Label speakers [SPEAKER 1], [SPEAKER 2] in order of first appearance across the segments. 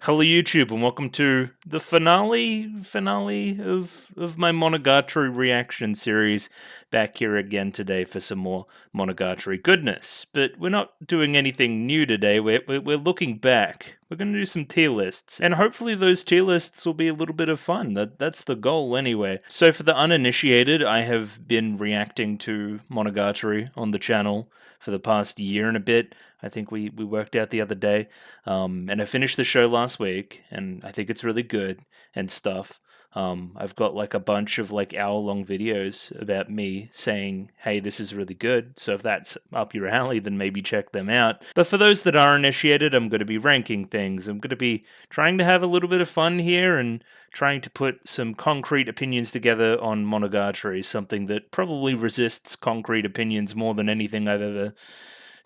[SPEAKER 1] Hello YouTube and welcome to the finale of my Monogatari reaction series. Back here again today for some more Monogatari goodness. But we're not doing anything new today, we're looking back. We're going to do some tier lists, and hopefully those tier lists will be a little bit of fun. That's the goal anyway. So for the uninitiated, I have been reacting to Monogatari on the channel for the past year and a bit. I think we worked out the other day. And I finished the show last week, and I think it's really good and stuff. I've got like a bunch of like hour-long videos about me saying, "Hey, this is really good." So if that's up your alley, then maybe check them out. But for those that are initiated, I'm going to be ranking things. I'm going to be trying to have a little bit of fun here and trying to put some concrete opinions together on Monogatari, something that probably resists concrete opinions more than anything I've ever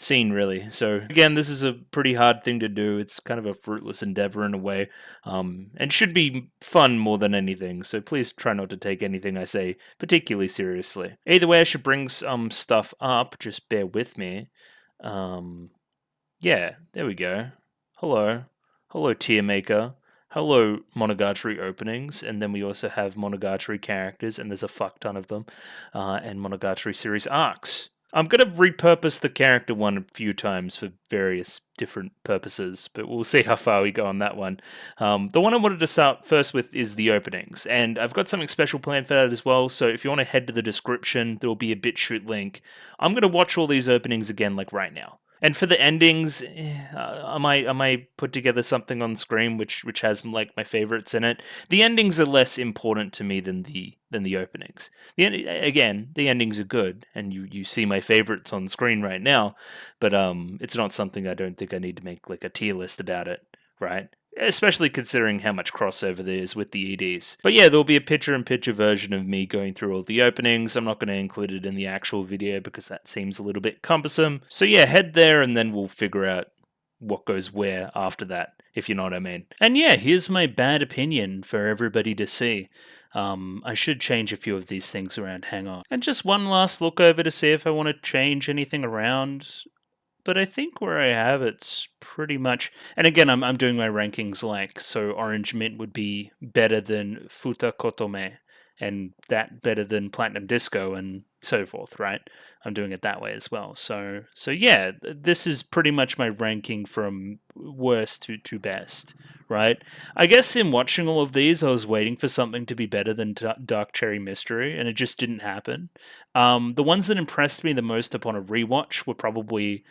[SPEAKER 1] seen, really. So again, this is a pretty hard thing to do. It's kind of a fruitless endeavor in a way, and should be fun more than anything. So please try not to take anything I say particularly seriously. Either way, I should bring some stuff up. Just bear with me. Yeah, there we go. Hello, tier maker. Hello, Monogatari openings, and then we also have Monogatari characters, and there's a fuck ton of them, and Monogatari series arcs. I'm going to repurpose the character one a few times for various different purposes, but we'll see how far we go on that one. The one I wanted to start first with is the openings, and I've got something special planned for that as well, so if you want to head to the description, there will be a BitChute link. I'm going to watch all these openings again, like right now. And for the endings, I might put together something on screen which has like my favorites in it. The endings are less important to me than the openings. Again, the endings are good, and you see my favorites on screen right now. But it's not something I don't think I need to make like a tier list about it, right? Especially considering how much crossover there is with the EDs. But yeah, there'll be a picture-in-picture version of me going through all the openings. I'm not going to include it in the actual video because that seems a little bit cumbersome. So yeah, head there and then we'll figure out what goes where after that, if you know what I mean. And yeah, here's my bad opinion for everybody to see. I should change a few of these things around, hang on. And just one last look over to see if I want to change anything around. But I think where I have it's pretty much, and again, I'm doing my rankings like, so Orange Mint would be better than Futa Kotome, and that better than Platinum Disco, and so forth, right? I'm doing it that way as well. So yeah, this is pretty much my ranking from worst to best, right? I guess in watching all of these, I was waiting for something to be better than Dark Cherry Mystery, and it just didn't happen. The ones that impressed me the most upon a rewatch were probably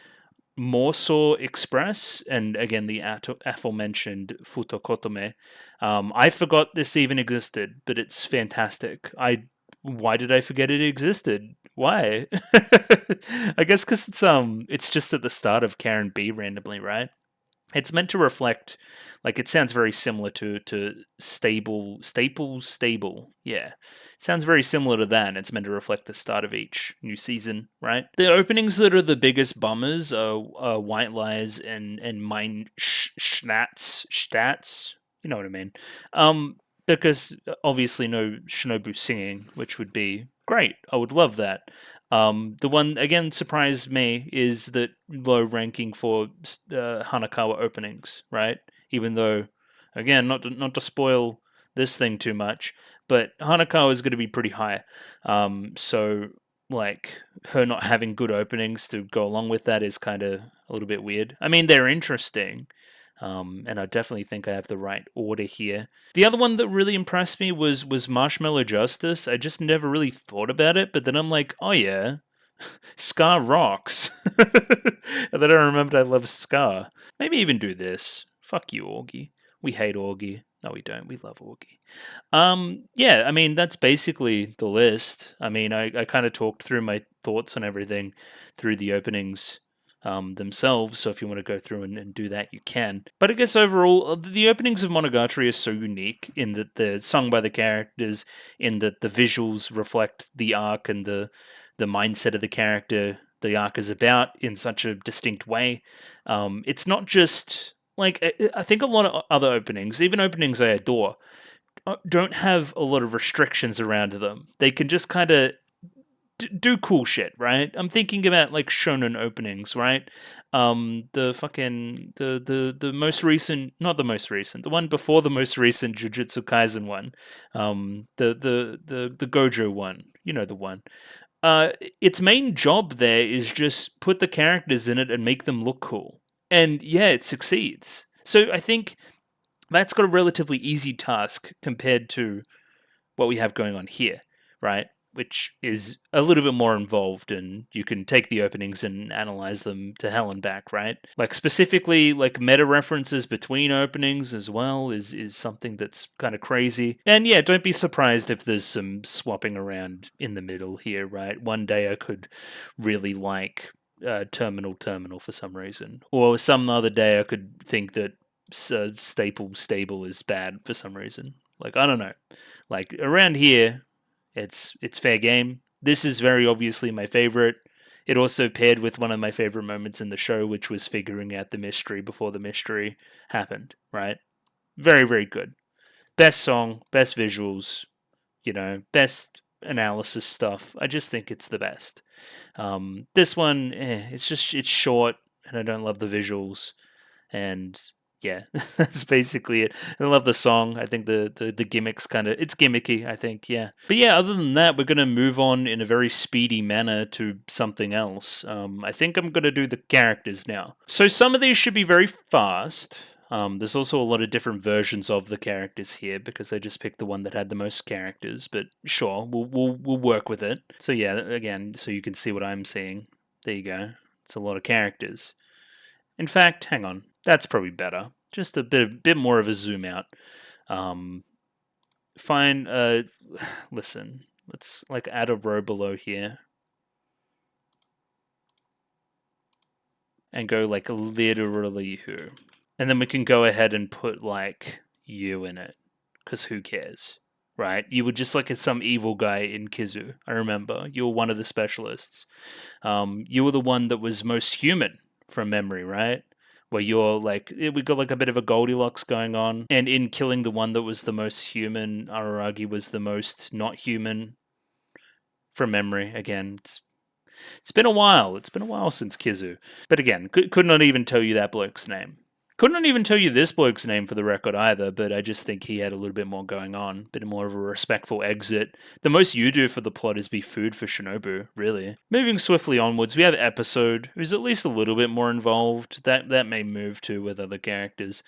[SPEAKER 1] Morso Express, and again the aforementioned Futokotome. I forgot this even existed, but it's fantastic. Why did I forget it existed? Why? I guess because it's just at the start of Karen B randomly, right? It's meant to reflect, like, it sounds very similar to stable. Yeah, it sounds very similar to that, and it's meant to reflect the start of each new season, right? The openings that are the biggest bummers are White Lies and Mine Stats. You know what I mean? Because obviously no Shinobu singing, which would be great. I would love that. The one again surprised me is that low ranking for Hanakawa openings, right? Even though, again, not to spoil this thing too much, but Hanakawa is going to be pretty high. So like her not having good openings to go along with that is kind of a little bit weird. I mean, they're interesting. And I definitely think I have the right order here. The other one that really impressed me was Marshmallow Justice. I just never really thought about it, but then I'm like, oh yeah, Scar rocks. And then I remembered I love Scar. Maybe even do this. Fuck you, Augie. We hate Augie. No, we don't. We love Augie. Yeah, I mean, that's basically the list. I mean, I kind of talked through my thoughts on everything through the openings themselves, so if you want to go through and do that, you can. But I guess overall, the openings of Monogatari are so unique in that they're sung by the characters, in that the visuals reflect the arc and the mindset of the character the arc is about in such a distinct way. It's not just like I think a lot of other openings, even openings I adore, don't have a lot of restrictions around them. They can just kind of do cool shit, right? I'm thinking about like shonen openings, right? The fucking the most recent, not the most recent, the one before the most recent Jujutsu Kaisen one, the Gojo one, you know the one. Its main job there is just put the characters in it and make them look cool, and yeah, it succeeds. So I think that's got a relatively easy task compared to what we have going on here, right? Which is a little bit more involved, and you can take the openings and analyze them to hell and back, right? Like specifically, like meta references between openings as well is something that's kind of crazy. And yeah, don't be surprised if there's some swapping around in the middle here, right? One day I could really like Terminal for some reason, or some other day I could think that Stable is bad for some reason. Like I don't know. Like around here, it's fair game. This is very obviously my favorite. It also paired with one of my favorite moments in the show, which was figuring out the mystery before the mystery happened. Right? Very very good. Best song, best visuals. Best analysis stuff. I just think it's the best. This one, it's short, and I don't love the visuals. And yeah, that's basically it. I love the song. I think the gimmicks it's gimmicky, I think, yeah. But yeah, other than that, we're gonna move on in a very speedy manner to something else. I think I'm gonna do the characters now. So some of these should be very fast. There's also a lot of different versions of the characters here because I just picked the one that had the most characters. But sure, we'll work with it. So yeah, again, so you can see what I'm seeing. There you go. It's a lot of characters. In fact, hang on. That's probably better. Just a bit more of a zoom out. Fine. Listen. Let's like add a row below here, and go like literally who, and then we can go ahead and put like you in it, because who cares, right? You were just like some evil guy in Kizu. I remember you were one of the specialists. You were the one that was most human from memory, right? Where you're like, we got like a bit of a Goldilocks going on. And in killing the one that was the most human, Araragi was the most not human from memory. Again, it's been a while. It's been a while since Kizu. But again, could not even tell you that bloke's name. Could not even tell you this bloke's name for the record either, but I just think he had a little bit more going on, a bit more of a respectful exit. The most you do for the plot is be food for Shinobu, really. Moving swiftly onwards, we have Episode, who's at least a little bit more involved. That may move too with other characters.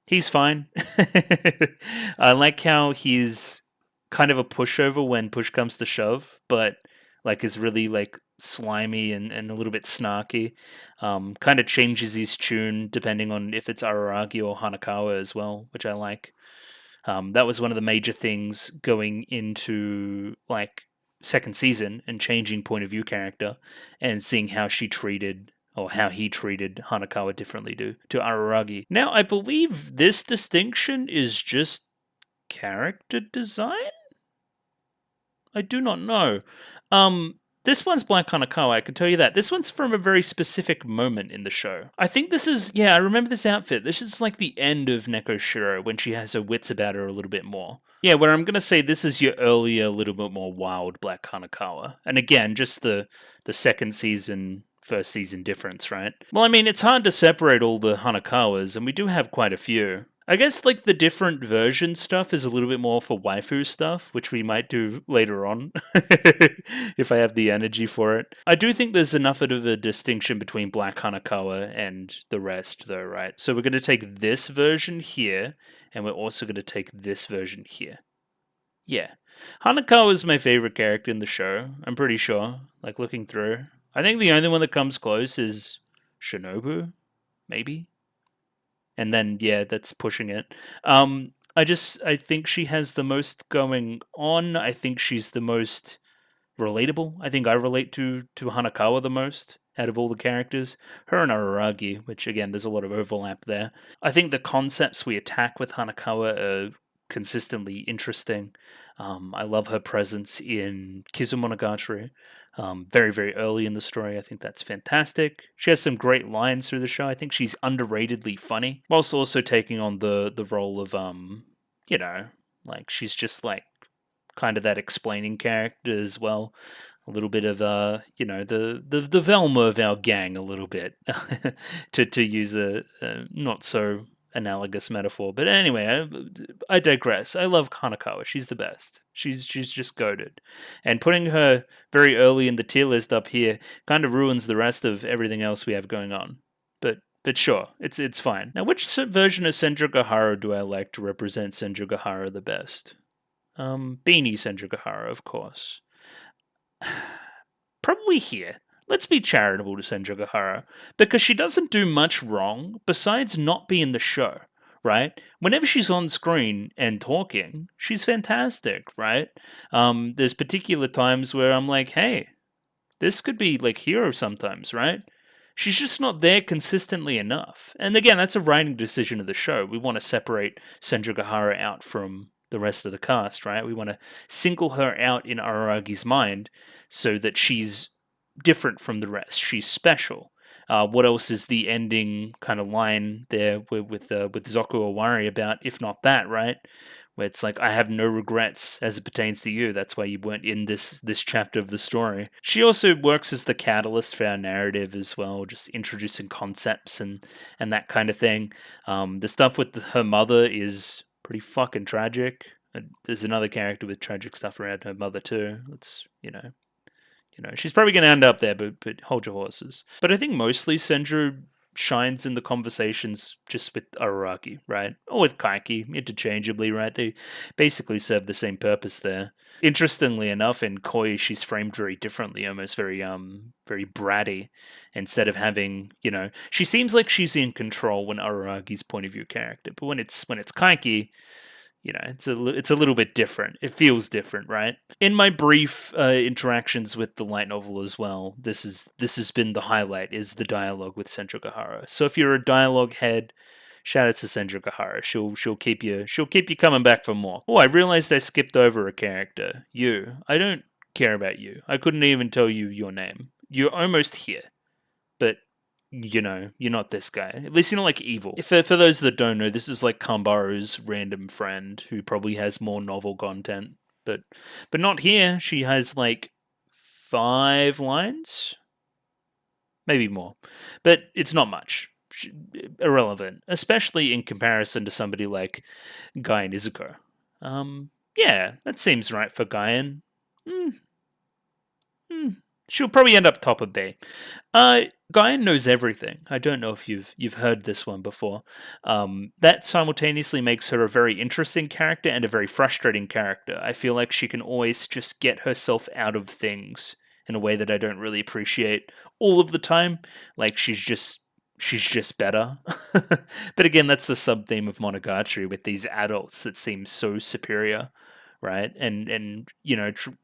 [SPEAKER 1] He's fine. I like how he's kind of a pushover when push comes to shove, but like is really like slimy and a little bit snarky. Kind of changes his tune depending on if it's Araragi or Hanakawa as well, which I like. That was one of the major things going into like second season and changing point of view character and seeing how she treated or how he treated Hanakawa differently to Araragi. Now, I believe this distinction is just character design? I do not know. This one's Black Hanakawa, I can tell you that. This one's from a very specific moment in the show. I think this is, yeah, I remember this outfit. This is like the end of Neko Shiro when she has her wits about her a little bit more. Yeah, where I'm going to say this is your earlier, little bit more wild Black Hanakawa. And again, just the second season, first season difference, right? Well, I mean, it's hard to separate all the Hanakawas, and we do have quite a few. I guess like the different version stuff is a little bit more for waifu stuff, which we might do later on if I have the energy for it. I do think there's enough of a distinction between Black Hanakawa and the rest, though, right? So we're going to take this version here, and we're also going to take this version here. Yeah. Hanakawa is my favorite character in the show, I'm pretty sure, like looking through. I think the only one that comes close is Shinobu, maybe? And then yeah, that's pushing it. I think she has the most going on. I think she's the most relatable. I think I relate to Hanakawa the most out of all the characters. Her and Araragi, which again, there's a lot of overlap there. I think the concepts we attack with Hanakawa are consistently interesting. I love her presence in Kizumonogatari. Very, very early in the story. I think that's fantastic. She has some great lines through the show. I think she's underratedly funny, whilst also taking on the role of like she's just like kind of that explaining character as well. A little bit of the Velma of our gang a little bit, to use a not so analogous metaphor. But anyway, I digress. I love Kanakawa. She's the best. She's just goated, and putting her very early in the tier list up here kind of ruins the rest of everything else we have going on. But sure, it's fine. Now, which version of Senjogahara do I like to represent Senjogahara the best? Beanie Senjogahara, of course. Probably here. Let's be charitable to Senjogahara, because she doesn't do much wrong besides not be in the show, right? Whenever she's on screen and talking, she's fantastic, right? There's particular times where I'm like, hey, this could be like Hero sometimes, right? She's just not there consistently enough. And again, that's a writing decision of the show. We want to separate Senjogahara out from the rest of the cast, right? We want to single her out in Araragi's mind so that she's different from the rest. She's special. What else is the ending kind of line there with Zoku Owari about, if not that, right? Where it's like, I have no regrets as it pertains to you. That's why you weren't in this chapter of the story. She also works as the catalyst for our narrative as well, just introducing concepts and that kind of thing. The stuff with her mother is pretty fucking tragic. There's another character with tragic stuff around her mother too. It's, she's probably going to end up there, but hold your horses. But I think mostly Senju shines in the conversations just with Araragi, right? Or with Kaiki, interchangeably, right? They basically serve the same purpose there. Interestingly enough, in Koi, she's framed very differently, almost very bratty. Instead of having, she seems like she's in control when Araragi's point of view character, but when it's Kaiki, it's a little bit different. It feels different, right? In my brief interactions with the light novel as well, this has been the highlight, is the dialogue with Senjogahara. So if you're a dialogue head, shout out to Senjogahara. She'll keep you coming back for more. Oh, I realized I skipped over a character. You. I don't care about you. I couldn't even tell you your name. You're almost here, but you're not this guy. At least you're not like evil. For those that don't know, this is like Kambaru's random friend who probably has more novel content, but not here. She has like 5 lines, maybe more, but it's not much. Irrelevant, especially in comparison to somebody like Guy Izuko. Yeah, that seems right for Guyan. She'll probably end up top of B. Guyan knows everything. I don't know if you've heard this one before. That simultaneously makes her a very interesting character and a very frustrating character. I feel like she can always just get herself out of things in a way that I don't really appreciate all of the time. Like she's just better. But again, that's the sub-theme of Monogatari, with these adults that seem so superior, right? And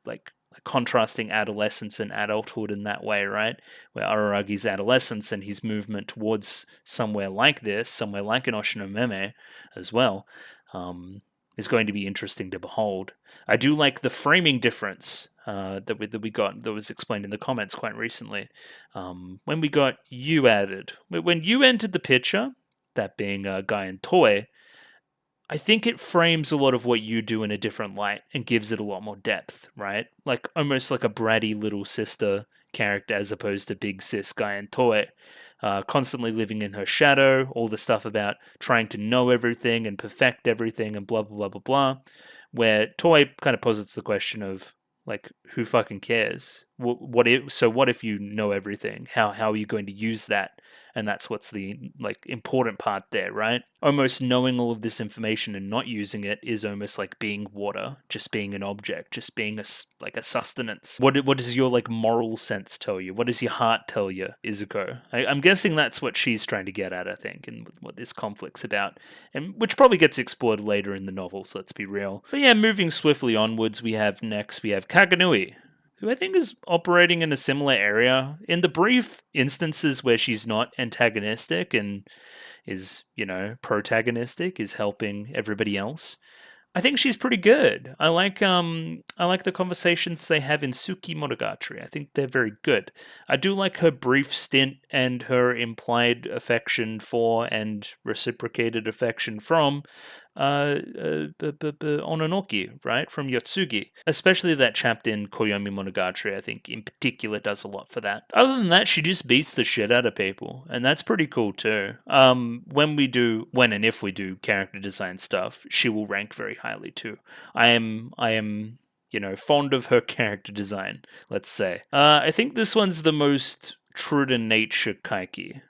[SPEAKER 1] like contrasting adolescence and adulthood in that way, right? Where Araragi's adolescence and his movement towards somewhere like this, somewhere like an Oshinomeme as well, is going to be interesting to behold. I do like the framing difference that we got, that was explained in the comments quite recently. When we got you added, when you entered the picture, that being Guy and Toy, I think it frames a lot of what you do in a different light and gives it a lot more depth, right? Like almost like a bratty little sister character as opposed to big sis Guy and Toy. Constantly living in her shadow, all the stuff about trying to know everything and perfect everything and blah, blah, blah, blah, blah. Where Toy kind of posits the question of, like, who fucking cares? What if you know everything? How are you going to use that? And that's what's the important part there, right? Almost knowing all of this information and not using it is almost like being water, just being an object, just being a sustenance. What does your moral sense tell you? What does your heart tell you, Izuko? I'm guessing that's what she's trying to get at, I think, and what this conflict's about, and which probably gets explored later in the novel. So let's be real. But yeah, moving swiftly onwards, we have Kaganui, who I think is operating in a similar area. In the brief instances where she's not antagonistic and is, protagonistic, is helping everybody else, I think she's pretty good. I like the conversations they have in Suki Monogatari. I think they're very good. I do like her brief stint and her implied affection for and reciprocated affection from Ononoki, right, from Yotsugi. Especially that chapter in Koyomi Monogatari, I think, in particular, does a lot for that. Other than that, she just beats the shit out of people, and that's pretty cool too. When and if we do character design stuff, she will rank very highly too. I am, fond of her character design, let's say. I think this one's the most true to nature Kaiki.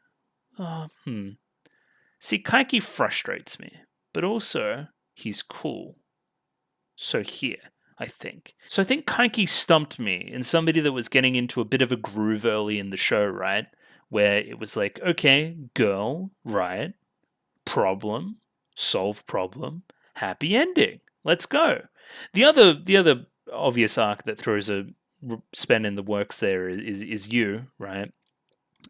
[SPEAKER 1] Uh, hmm. See, Kaiki frustrates me, but also he's cool. So here, I think. So I think Kaiki stumped me in somebody that was getting into a bit of a groove early in the show, right? Where it was like, okay, girl, right? Problem, solve problem, happy ending. Let's go. The other obvious arc that throws a span in the works there is you, right?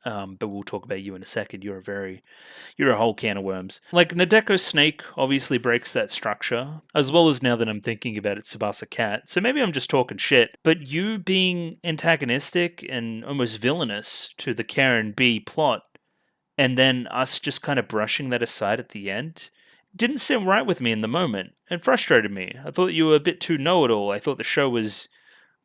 [SPEAKER 1] But we'll talk about you in a second. You're a whole can of worms. Like Nadeko Snake obviously breaks that structure, as well as now that I'm thinking about it, Tsubasa Cat. So maybe I'm just talking shit, but you being antagonistic and almost villainous to the Karen B plot, and then us just kind of brushing that aside at the end, didn't sit right with me in the moment and frustrated me. I thought you were a bit too know-it-all. I thought the show was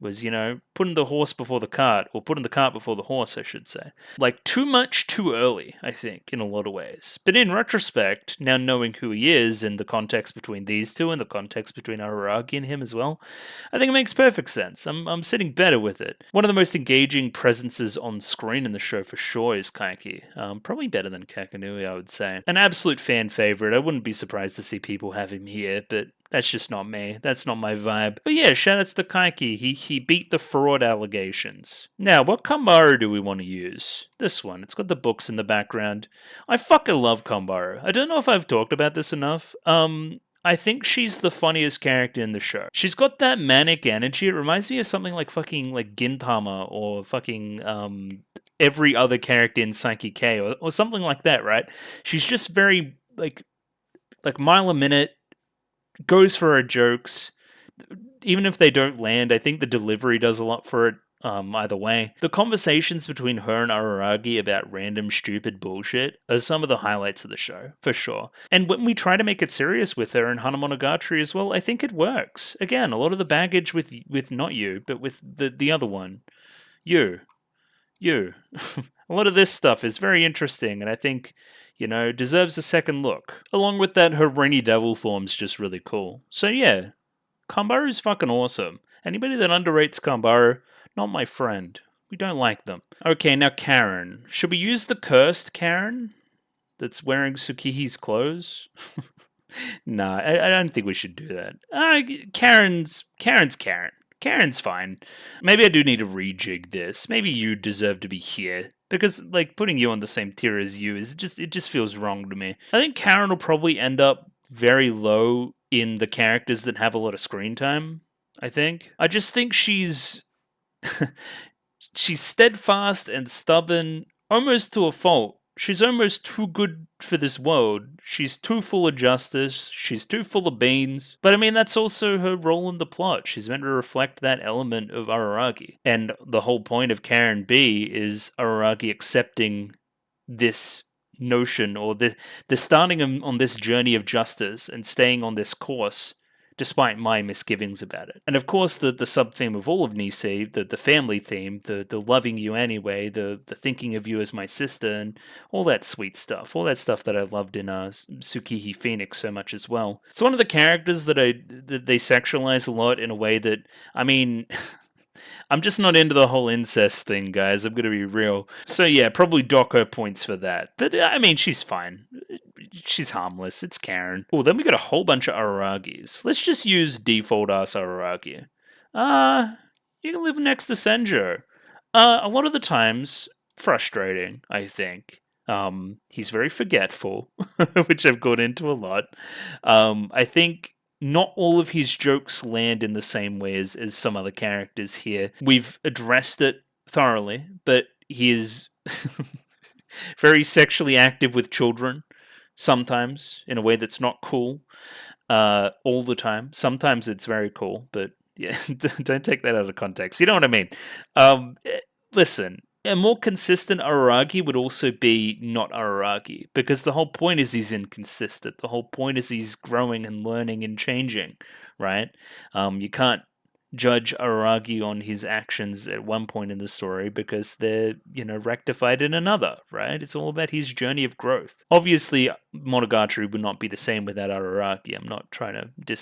[SPEAKER 1] putting the horse before the cart, or putting the cart before the horse, I should say. Like, too much too early, I think, in a lot of ways. But in retrospect, now knowing who he is and the context between these two and the context between Araragi and him as well, I think it makes perfect sense. I'm sitting better with it. One of the most engaging presences on screen in the show for sure is Kaiki. Probably better than Kakanui, I would say. An absolute fan favorite. I wouldn't be surprised to see people have him here, but that's just not me. That's not my vibe. But yeah, shoutouts to Kaiki. He beat the fraud allegations. Now, what Kambaru do we want to use? This one. It's got the books in the background. I fucking love Kambaru. I don't know if I've talked about this enough. I think she's the funniest character in the show. She's got that manic energy. It reminds me of something like fucking like Gintama or fucking every other character in Psyche K or something like that, right? She's just very like mile a minute, goes for her jokes. Even if they don't land, I think the delivery does a lot for it. Either way, the conversations between her and Araragi about random stupid bullshit are some of the highlights of the show, for sure. And when we try to make it serious with her in Hana Monogatari as well, I think it works. Again, a lot of the baggage with not you, but with the other one, you. A lot of this stuff is very interesting, and I think, deserves a second look. Along with that, her rainy devil form's just really cool. So yeah, Kambaru's fucking awesome. Anybody that underrates Kambaru, not my friend. We don't like them. Okay, now Karen. Should we use the cursed Karen that's wearing Tsukihi's clothes? Nah, I don't think we should do that. Karen's Karen. Karen's fine. Maybe I do need to rejig this. Maybe you deserve to be here. Because, like, putting you on the same tier as you it just feels wrong to me. I think Karen will probably end up very low in the characters that have a lot of screen time, I think. I just think she's she's steadfast and stubborn, almost to a fault. She's almost too good for this world. She's too full of justice. She's too full of beans. But I mean, that's also her role in the plot. She's meant to reflect that element of Araragi. And the whole point of Karen B is Araragi accepting this notion, or the starting on this journey of justice and staying on this course despite my misgivings about it. And of course, the sub-theme of all of Nisei, the family theme, the loving you anyway, the thinking of you as my sister, and all that sweet stuff, all that stuff that I loved in Tsukihi Phoenix so much as well. It's one of the characters that they sexualize a lot in a way that, I mean... I'm just not into the whole incest thing, guys. I'm going to be real. So yeah, probably dock her points for that. But I mean, she's fine. She's harmless. It's Karen. Oh, then we got a whole bunch of Araragis. Let's just use default ass Araragi. You can live next to Senjo. A lot of the times, frustrating, I think. He's very forgetful, which I've gone into a lot. I think not all of his jokes land in the same way as some other characters here. We've addressed it thoroughly, but he is very sexually active with children, sometimes, in a way that's not cool, all the time. Sometimes it's very cool, but yeah, don't take that out of context. You know what I mean? Listen, A more consistent Araragi would also be not Araragi, because the whole point is he's inconsistent. The whole point is he's growing and learning and changing, right? You can't judge Araragi on his actions at one point in the story because they're, rectified in another, right? It's all about his journey of growth. Obviously, Monogatari would not be the same without Araragi. I'm not trying to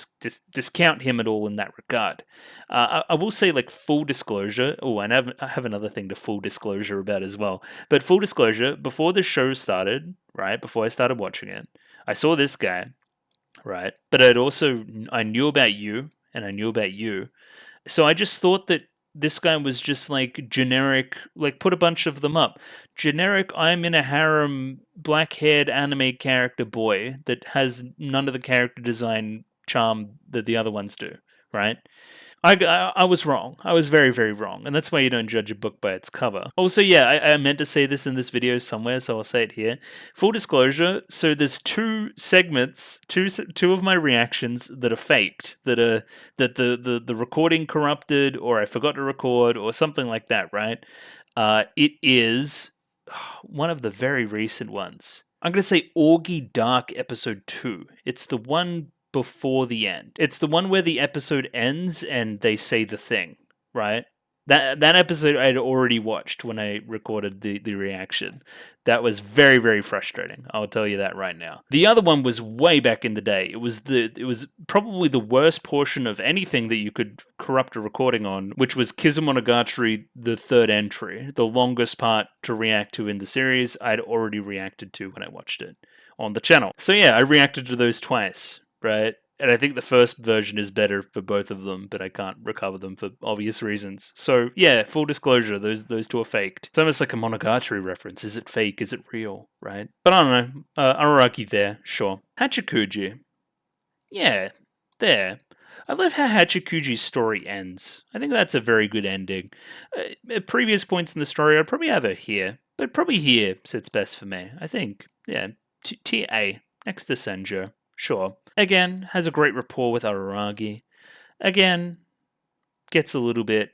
[SPEAKER 1] discount him at all in that regard. I will say, like, full disclosure. Oh, and I have another thing to full disclosure about as well. But full disclosure, before the show started, right, before I started watching it, I saw this guy, right? But I knew about you, and I knew about you. So I just thought that this guy was just like generic, like put a bunch of them up. Generic, I'm in a harem, black haired anime character boy that has none of the character design charm that the other ones do, right? I was wrong. I was very, very wrong. And that's why you don't judge a book by its cover. Also, yeah, I meant to say this in this video somewhere, so I'll say it here. Full disclosure, so there's two segments, two of my reactions that are faked, that the recording corrupted, or I forgot to record, or something like that, right? It is one of the very recent ones. I'm going to say Augie Dark episode 2. It's the one before the end. It's the one where the episode ends and they say the thing, right? That episode I had already watched when I recorded the reaction. That was very, very frustrating. I'll tell you that right now. The other one was way back in the day. It was probably the worst portion of anything that you could corrupt a recording on, which was Kizumonogatari, the third entry, the longest part to react to in the series. I'd already reacted to when I watched it on the channel. So yeah, I reacted to those twice, right? And I think the first version is better for both of them, but I can't recover them for obvious reasons. So yeah, full disclosure, those two are faked. It's almost like a Monogatari reference. Is it fake? Is it real? Right? But I don't know. Araragi there, sure. Hachikuji. Yeah, there. I love how Hachikuji's story ends. I think that's a very good ending. At previous points in the story, I'd probably have her here, but probably here sits best for me. I think. Yeah, tier A, next to Senjo. Sure. Again, has a great rapport with Araragi. Again, gets a little bit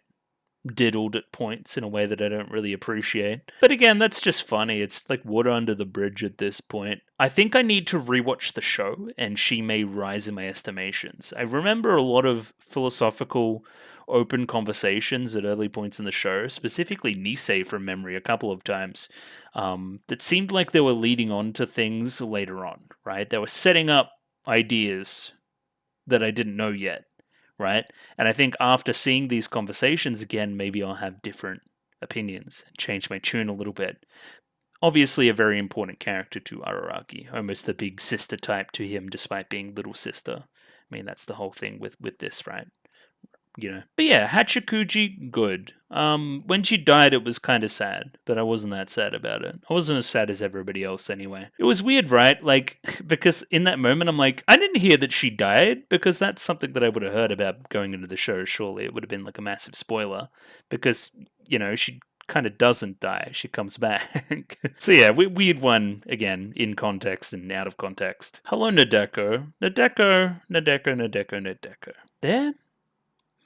[SPEAKER 1] diddled at points in a way that I don't really appreciate. But again, that's just funny. It's like water under the bridge at this point. I think I need to rewatch the show, and she may rise in my estimations. I remember a lot of philosophical, open conversations at early points in the show, specifically Nisei from memory a couple of times, that seemed like they were leading on to things later on, right? They were setting up ideas that I didn't know yet, right? And I think after seeing these conversations again, maybe I'll have different opinions and change my tune a little bit. Obviously, a very important character to Araragi, almost the big sister type to him, despite being little sister. I mean, that's the whole thing with this, right? But yeah, Hachikuji, good. When she died, it was kind of sad, but I wasn't that sad about it. I wasn't as sad as everybody else anyway. It was weird, right? Like, because in that moment, I'm like, I didn't hear that she died, because that's something that I would have heard about going into the show, surely. It would have been like a massive spoiler, because, she kind of doesn't die. She comes back. So yeah, weird one, again, in context and out of context. Hello, Nadeko. Nadeko. There?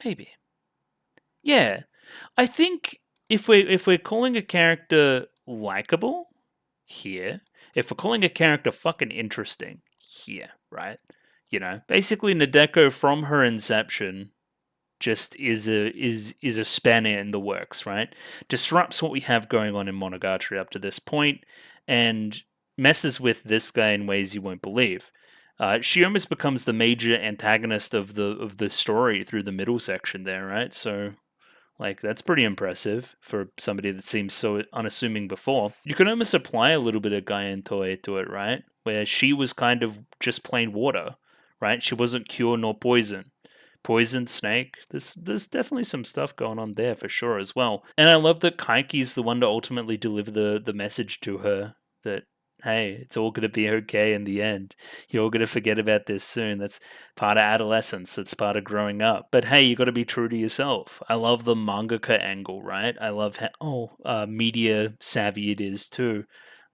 [SPEAKER 1] Maybe. Yeah. I think if we're calling a character likable here, if we're calling a character fucking interesting here, right? Basically Nadeko from her inception just is a spanner in the works, right? Disrupts what we have going on in Monogatari up to this point and messes with this guy in ways you won't believe. She almost becomes the major antagonist of the story through the middle section there, right? So, like, that's pretty impressive for somebody that seems so unassuming before. You can almost apply a little bit of Gaian Toei to it, right? Where she was kind of just plain water, right? She wasn't cure nor poison. Poison snake. There's definitely some stuff going on there for sure as well. And I love that Kaiki's the one to ultimately deliver the message to her that, hey, it's all going to be okay in the end. You're all going to forget about this soon. That's part of adolescence. That's part of growing up. But hey, you got to be true to yourself. I love the mangaka angle, right? I love how media savvy it is too.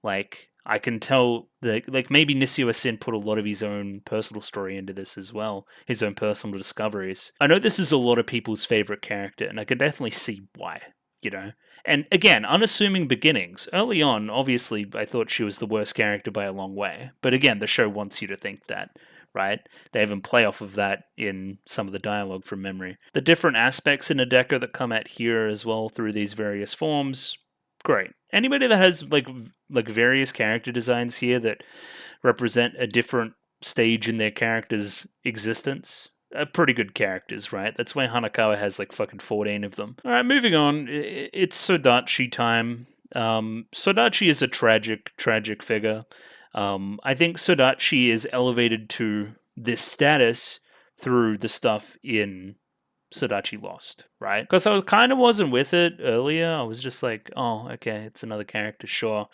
[SPEAKER 1] Like, I can tell that, like, maybe Nishio Sin put a lot of his own personal story into this as well, his own personal discoveries. I know this is a lot of people's favorite character, and I can definitely see why. you know. And again, unassuming beginnings. Early on, obviously, I thought she was the worst character by a long way. But again, the show wants you to think that, right? They even play off of that in some of the dialogue from memory. The different aspects in Adeka that come at here as well through these various forms, great. Anybody that has like various character designs here that represent a different stage in their character's existence, pretty good characters, right? That's why Hanakawa has like fucking 14 of them. All right, moving on. It's Sodachi time. Sodachi is a tragic figure. I think Sodachi is elevated to this status through the stuff in Sodachi Lost, right? Because I kind of wasn't with it earlier. I was just like, oh, okay, it's another character, sure.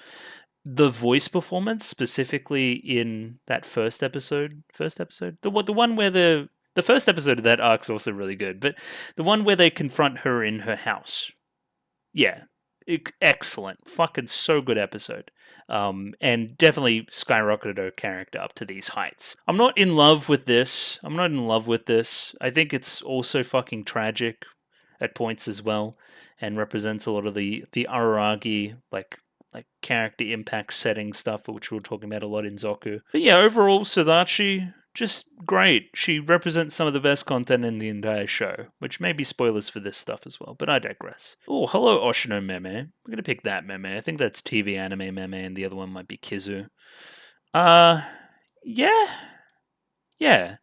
[SPEAKER 1] The voice performance, specifically in that first episode, the one where the first episode of that arc's also really good, but the one where they confront her in her house, yeah, excellent, fucking so good episode. And definitely skyrocketed her character up to these heights. I'm not in love with this. I think it's also fucking tragic at points as well, and represents a lot of the Araragi like character impact setting stuff, which we were talking about a lot in Zoku. But yeah, overall, Sodachi, just great. She represents some of the best content in the entire show, which may be spoilers for this stuff as well, but I digress. Oh, hello, Oshino Meme. We're going to pick that Meme. I think that's TV anime Meme, and the other one might be Kizu. Yeah. Yeah.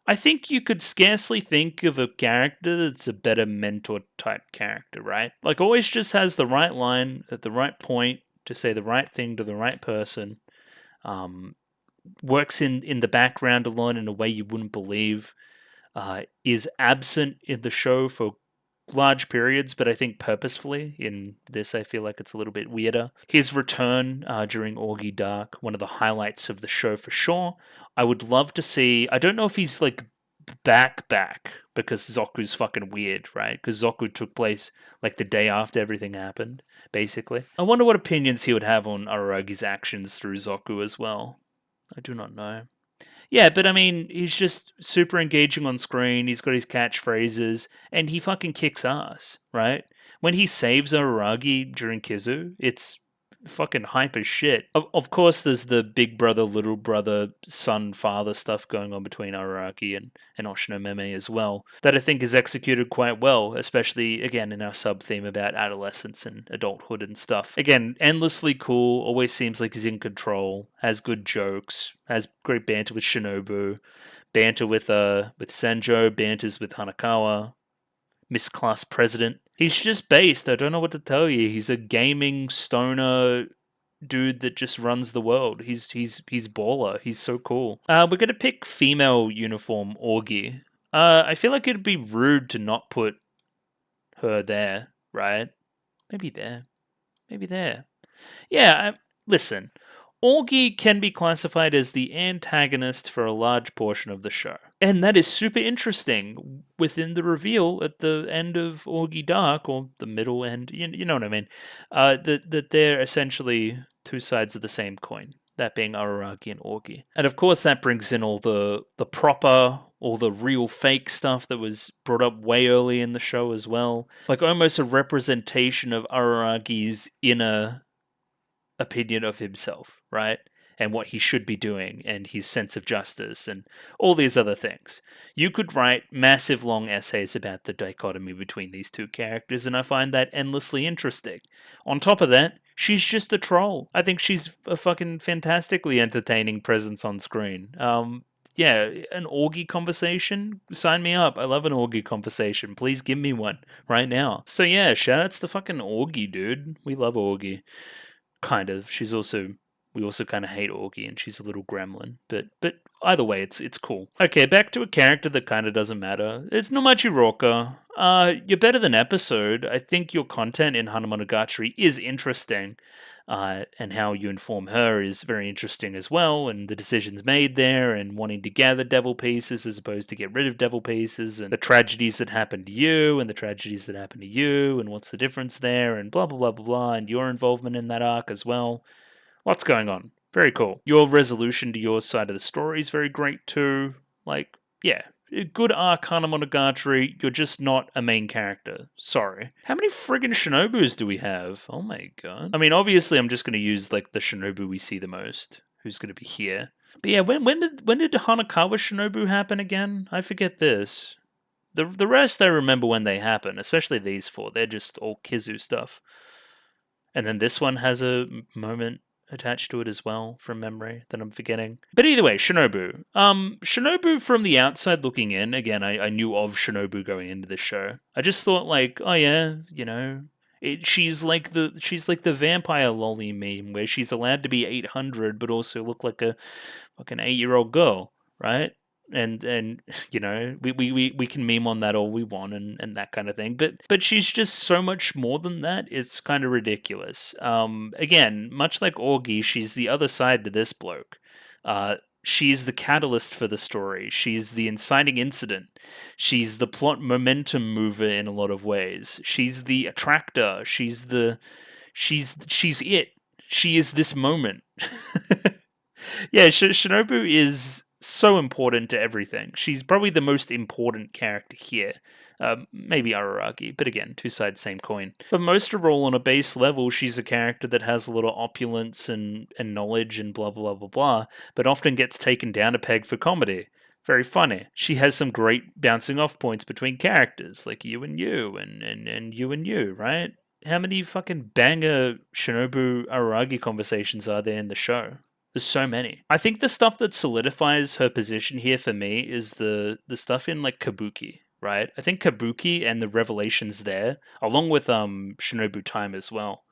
[SPEAKER 1] I think you could scarcely think of a character that's a better mentor type character, right? Like, always just has the right line at the right point to say the right thing to the right person. Works in the background a lot in a way you wouldn't believe. Is absent in the show for large periods, but I think purposefully. In this, I feel like it's a little bit weirder. His return during Orgy Dark, one of the highlights of the show for sure. I would love to see. I don't know if he's like back because Zoku's fucking weird, right? Because Zoku took place like the day after everything happened, basically. I wonder what opinions he would have on Araragi's actions through Zoku as well. I do not know. Yeah, but I mean, he's just super engaging on screen. He's got his catchphrases, and he fucking kicks ass, right? When he saves Araragi during Kizu, it's fucking hype as shit. Of course, there's the big brother, little brother, son, father stuff going on between Araragi and Oshino Meme as well, that I think is executed quite well, especially, again, in our sub-theme about adolescence and adulthood and stuff. Again, endlessly cool, always seems like he's in control, has good jokes, has great banter with Shinobu, banter with Senjo, banters with Hanakawa, Miss Class President. He's just based. I don't know what to tell you. He's a gaming stoner dude that just runs the world. He's baller. He's so cool. We're gonna pick female uniform Orgy. I feel like it'd be rude to not put her there, right? Maybe there. Yeah. Listen. Orgy can be classified as the antagonist for a large portion of the show. And that is super interesting within the reveal at the end of Orgy Dark, or the middle end, you know what I mean, that they're essentially two sides of the same coin, that being Araragi and Orgy. And of course that brings in all the proper, all the real fake stuff that was brought up way early in the show as well. Like almost a representation of Araragi's inner opinion of himself, right? And what he should be doing, and his sense of justice, and all these other things. You could write massive long essays about the dichotomy between these two characters, and I find that endlessly interesting. On top of that, she's just a troll. I think she's a fucking fantastically entertaining presence on screen. Yeah, an Orgy conversation? Sign me up. I love an Orgy conversation. Please give me one right now. So yeah, shoutouts to fucking Orgy, dude. We love Orgy. Kind of. We also kind of hate Orgy, and she's a little gremlin. But either way, it's cool. Okay, back to a character that kind of doesn't matter. It's Nomachi Roka. You're better than episode. I think your content in Hana Monogatari is interesting, and how you inform her is very interesting as well, and the decisions made there, and wanting to gather devil pieces as opposed to get rid of devil pieces, and the tragedies that happen to you, and the tragedies that happen to you, and what's the difference there, and blah, blah, blah, blah, blah, and your involvement in that arc as well. Lots going on. Very cool. Your resolution to your side of the story is very great too. Like, yeah, good Arcana Monogatari, you're just not a main character. Sorry. How many friggin' Shinobus do we have? Oh my god. I mean, obviously, I'm just going to use like the Shinobu we see the most, who's going to be here. But yeah, when did Hanakawa Shinobu happen again? I forget this. The rest I remember when they happen, especially these four. They're just all Kizu stuff. And then this one has a moment attached to it as well from memory that I'm forgetting. But either way, Shinobu. Shinobu from the outside looking in, again, I knew of Shinobu going into the show. I just thought like, oh yeah, you know, she's like the vampire lolly meme where she's allowed to be 800 but also look like a fucking 8-year-old girl, right? And you know, we can meme on that all we want and that kind of thing, but she's just so much more than that. It's kind of ridiculous. Again, much like Augie, she's the other side to this bloke. She's the catalyst for the story. She's the inciting incident. She's the plot momentum mover in a lot of ways. She's the attractor. She's it. She is this moment. Yeah, Shinobu is so important to everything. She's probably the most important character here. Maybe Araragi, but again, two sides, same coin. But most of all, on a base level, she's a character that has a lot of opulence and knowledge and blah, blah, blah, blah, but often gets taken down a peg for comedy. Very funny. She has some great bouncing off points between characters, like you and you, and you and you, right? How many fucking banger Shinobu Araragi conversations are there in the show? There's so many. I think the stuff that solidifies her position here for me is the stuff in like Kabuki, right? I think Kabuki and the revelations there, along with Shinobu Time as well.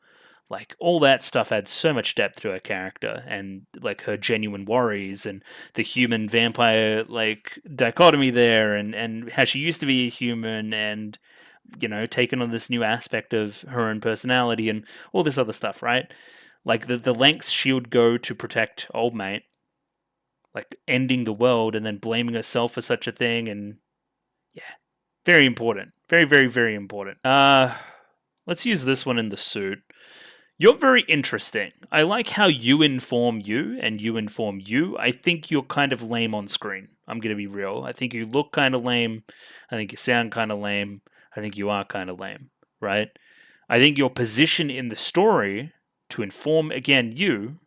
[SPEAKER 1] Like all that stuff adds so much depth to her character and like her genuine worries and the human vampire like dichotomy there and how she used to be a human and you know taken on this new aspect of her own personality and all this other stuff, right? Like the lengths she would go to protect old mate, like ending the world and then blaming herself for such a thing, and yeah, very important, very very very important. Let's use this one in the suit. You're very interesting. I like how you inform you and you inform you. I think you're kind of lame on screen. I'm gonna be real. I think you look kind of lame. I think you sound kind of lame. I think you are kind of lame, right? I think your position in the story to inform again you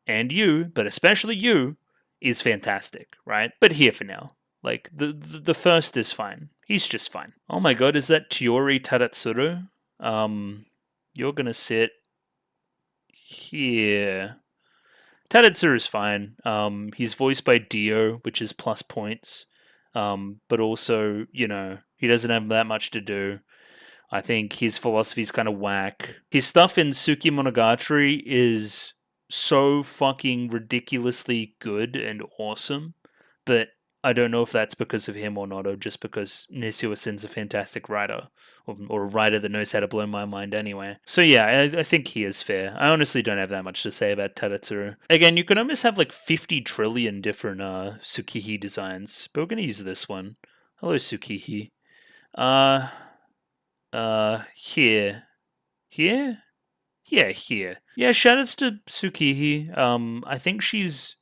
[SPEAKER 1] and you, but especially you, is fantastic, right? But here for now. Like the first is fine. He's just fine. Oh my god, is that Chiori Tadatsuru? You're gonna sit here. Tadatsuru is fine. He's voiced by Dio, which is plus points. But also, you know, he doesn't have that much to do. I think his philosophy's kind of whack. His stuff in Tsuki Monogatari is so fucking ridiculously good and awesome, but I don't know if that's because of him or not, or just because Nishio Sin's a fantastic writer, or a writer that knows how to blow my mind anyway. So yeah, I think he is fair. I honestly don't have that much to say about Tadatsuru. Again, you can almost have like 50 trillion different Tsukihi designs, but we're going to use this one. Hello, Tsukihi. Here. Here? Yeah, here. Yeah, shoutouts to Tsukihi. I think she's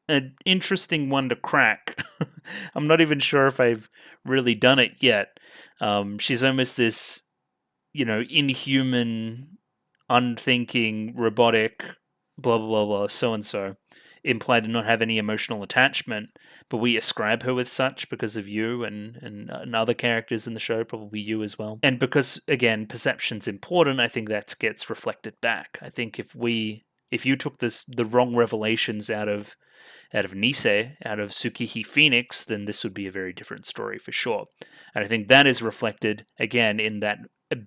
[SPEAKER 1] an interesting one to crack. I'm not even sure if I've really done it yet. She's almost this, you know, inhuman, unthinking, robotic, blah, blah, blah, blah, so-and-so, implied to not have any emotional attachment, but we ascribe her with such because of you and other characters in the show, probably you as well. And because, again, perception's important, I think that gets reflected back. I think if you took the wrong revelations out of Nisei, out of Tsukihi Phoenix, then this would be a very different story for sure. And I think that is reflected, again, in that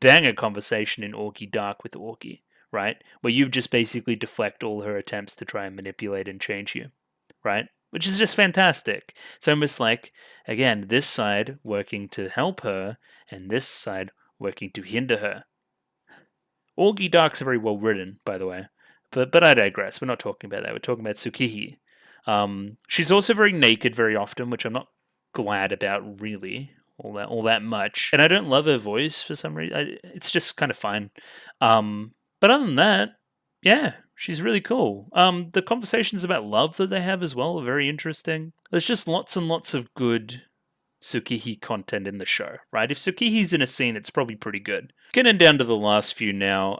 [SPEAKER 1] banger conversation in Orky Dark with Orky, right? Where you just basically deflect all her attempts to try and manipulate and change you, right? Which is just fantastic. It's almost like, again, this side working to help her, and this side working to hinder her. Orgy Dark's very well written, by the way. But I digress. We're not talking about that. We're talking about Tsukihi. She's also very naked very often, which I'm not glad about really all that much. And I don't love her voice for some reason. It's just kind of fine. But other than that, yeah, she's really cool. The conversations about love that they have as well are very interesting. There's just lots and lots of good Tsukihi content in the show, right? If Tsukihi's in a scene, it's probably pretty good. Getting down to the last few now.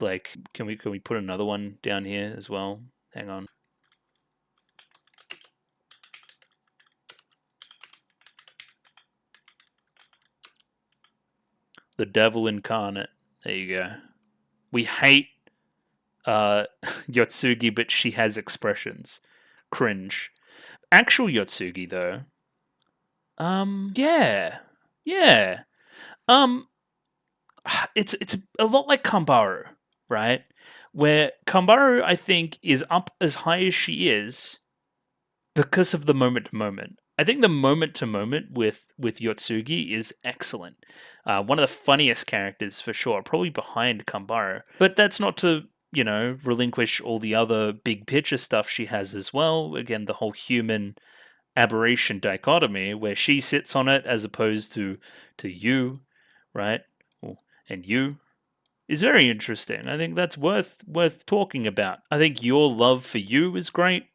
[SPEAKER 1] Like, can we put another one down here as well? Hang on. The devil incarnate. There you go. We hate Yotsugi, but she has expressions. Cringe. Actual Yotsugi, though. Yeah. It's a lot like Kambaru, right? Where Kambaru, I think, is up as high as she is because of the moment to moment. I think the moment to moment with Yotsugi is excellent. One of the funniest characters for sure, probably behind Kambaru. But that's not to relinquish all the other big picture stuff she has as well. Again, the whole human aberration dichotomy where she sits on it as opposed to you, right? And you is very interesting. I think that's worth talking about. I think your love for you is great.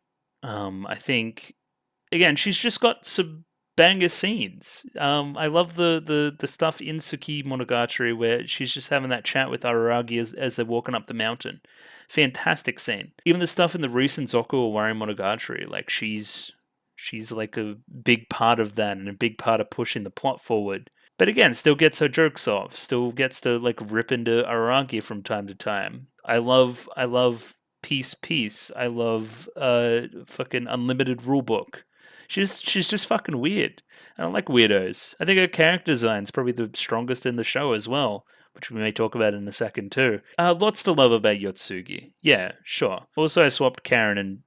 [SPEAKER 1] I think again she's just got some banger scenes. I love the stuff in Suki Monogatari where she's just having that chat with Araragi as they're walking up the mountain. Fantastic scene. Even the stuff in the recent Zoku Owari Monogatari, like she's like a big part of that and a big part of pushing the plot forward. But again, still gets her jokes off. Still gets to like rip into Araragi from time to time. I love peace. I love fucking unlimited rulebook. She's just fucking weird. I don't like weirdos. I think her character design's probably the strongest in the show as well, which we may talk about in a second too. Lots to love about Yotsugi. Yeah, sure. Also, I swapped Karen and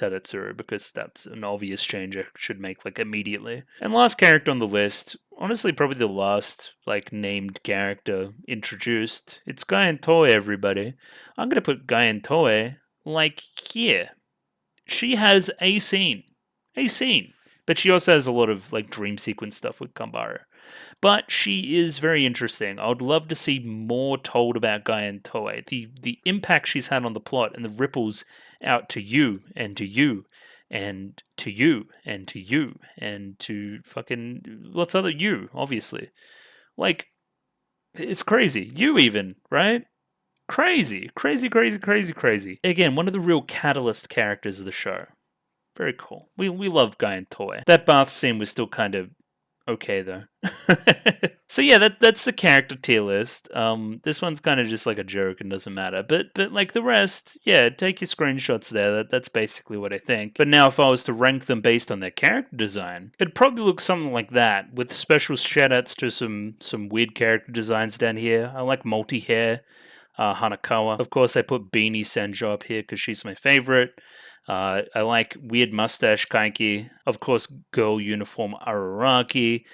[SPEAKER 1] Tadatsuru because that's an obvious change I should make like immediately. And last character on the list, honestly probably the last like named character introduced. It's Guy and Toei, everybody. I'm gonna put Guy and Toei like here. She has a scene. But she also has a lot of like dream sequence stuff with Kambaru. But she is very interesting. I would love to see more told about Guy and Toei. The impact she's had on the plot and the ripples out to you and to you and to you and to you and to fucking lots other you, obviously. Like, it's crazy. You even, right? Crazy. Again, one of the real catalyst characters of the show. Very cool. We love Guy and Toei. That bath scene was still kind of okay though. So yeah, that's the character tier list. This one's kind of just like a joke and doesn't matter. But like the rest, yeah, take your screenshots there. That's basically what I think. But now if I was to rank them based on their character design, it'd probably look something like that, with special shoutouts to some weird character designs down here. I like multi-hair Hanakawa. Of course, I put Beanie Senjo up here because she's my favorite. I like weird mustache Kaiki. Of course, girl uniform Araragi.